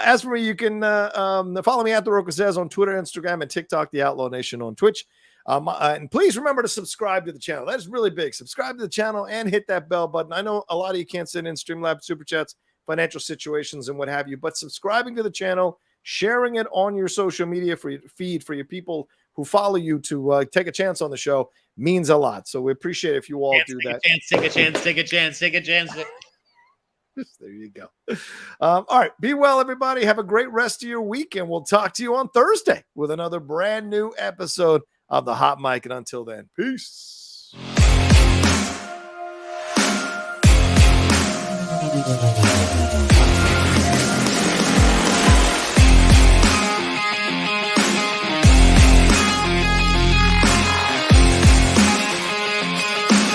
[SPEAKER 1] As for me, you can follow me at The Rocha Says on Twitter, Instagram, and TikTok, The Outlaw Nation on Twitch. And please remember to subscribe to the channel. That is really big. Subscribe to the channel and hit that bell button. I know a lot of you can't send in Streamlabs, Super Chats, financial situations, and what have you, but subscribing to the channel, sharing it on your social media feed for your people who follow you to take a chance on the show means a lot. So we appreciate it if you all do that.
[SPEAKER 2] Take a chance.
[SPEAKER 1] There you go. All right. Be well, everybody. Have a great rest of your week, and we'll talk to you on Thursday with another brand new episode of the Hot Mic. And until then, peace.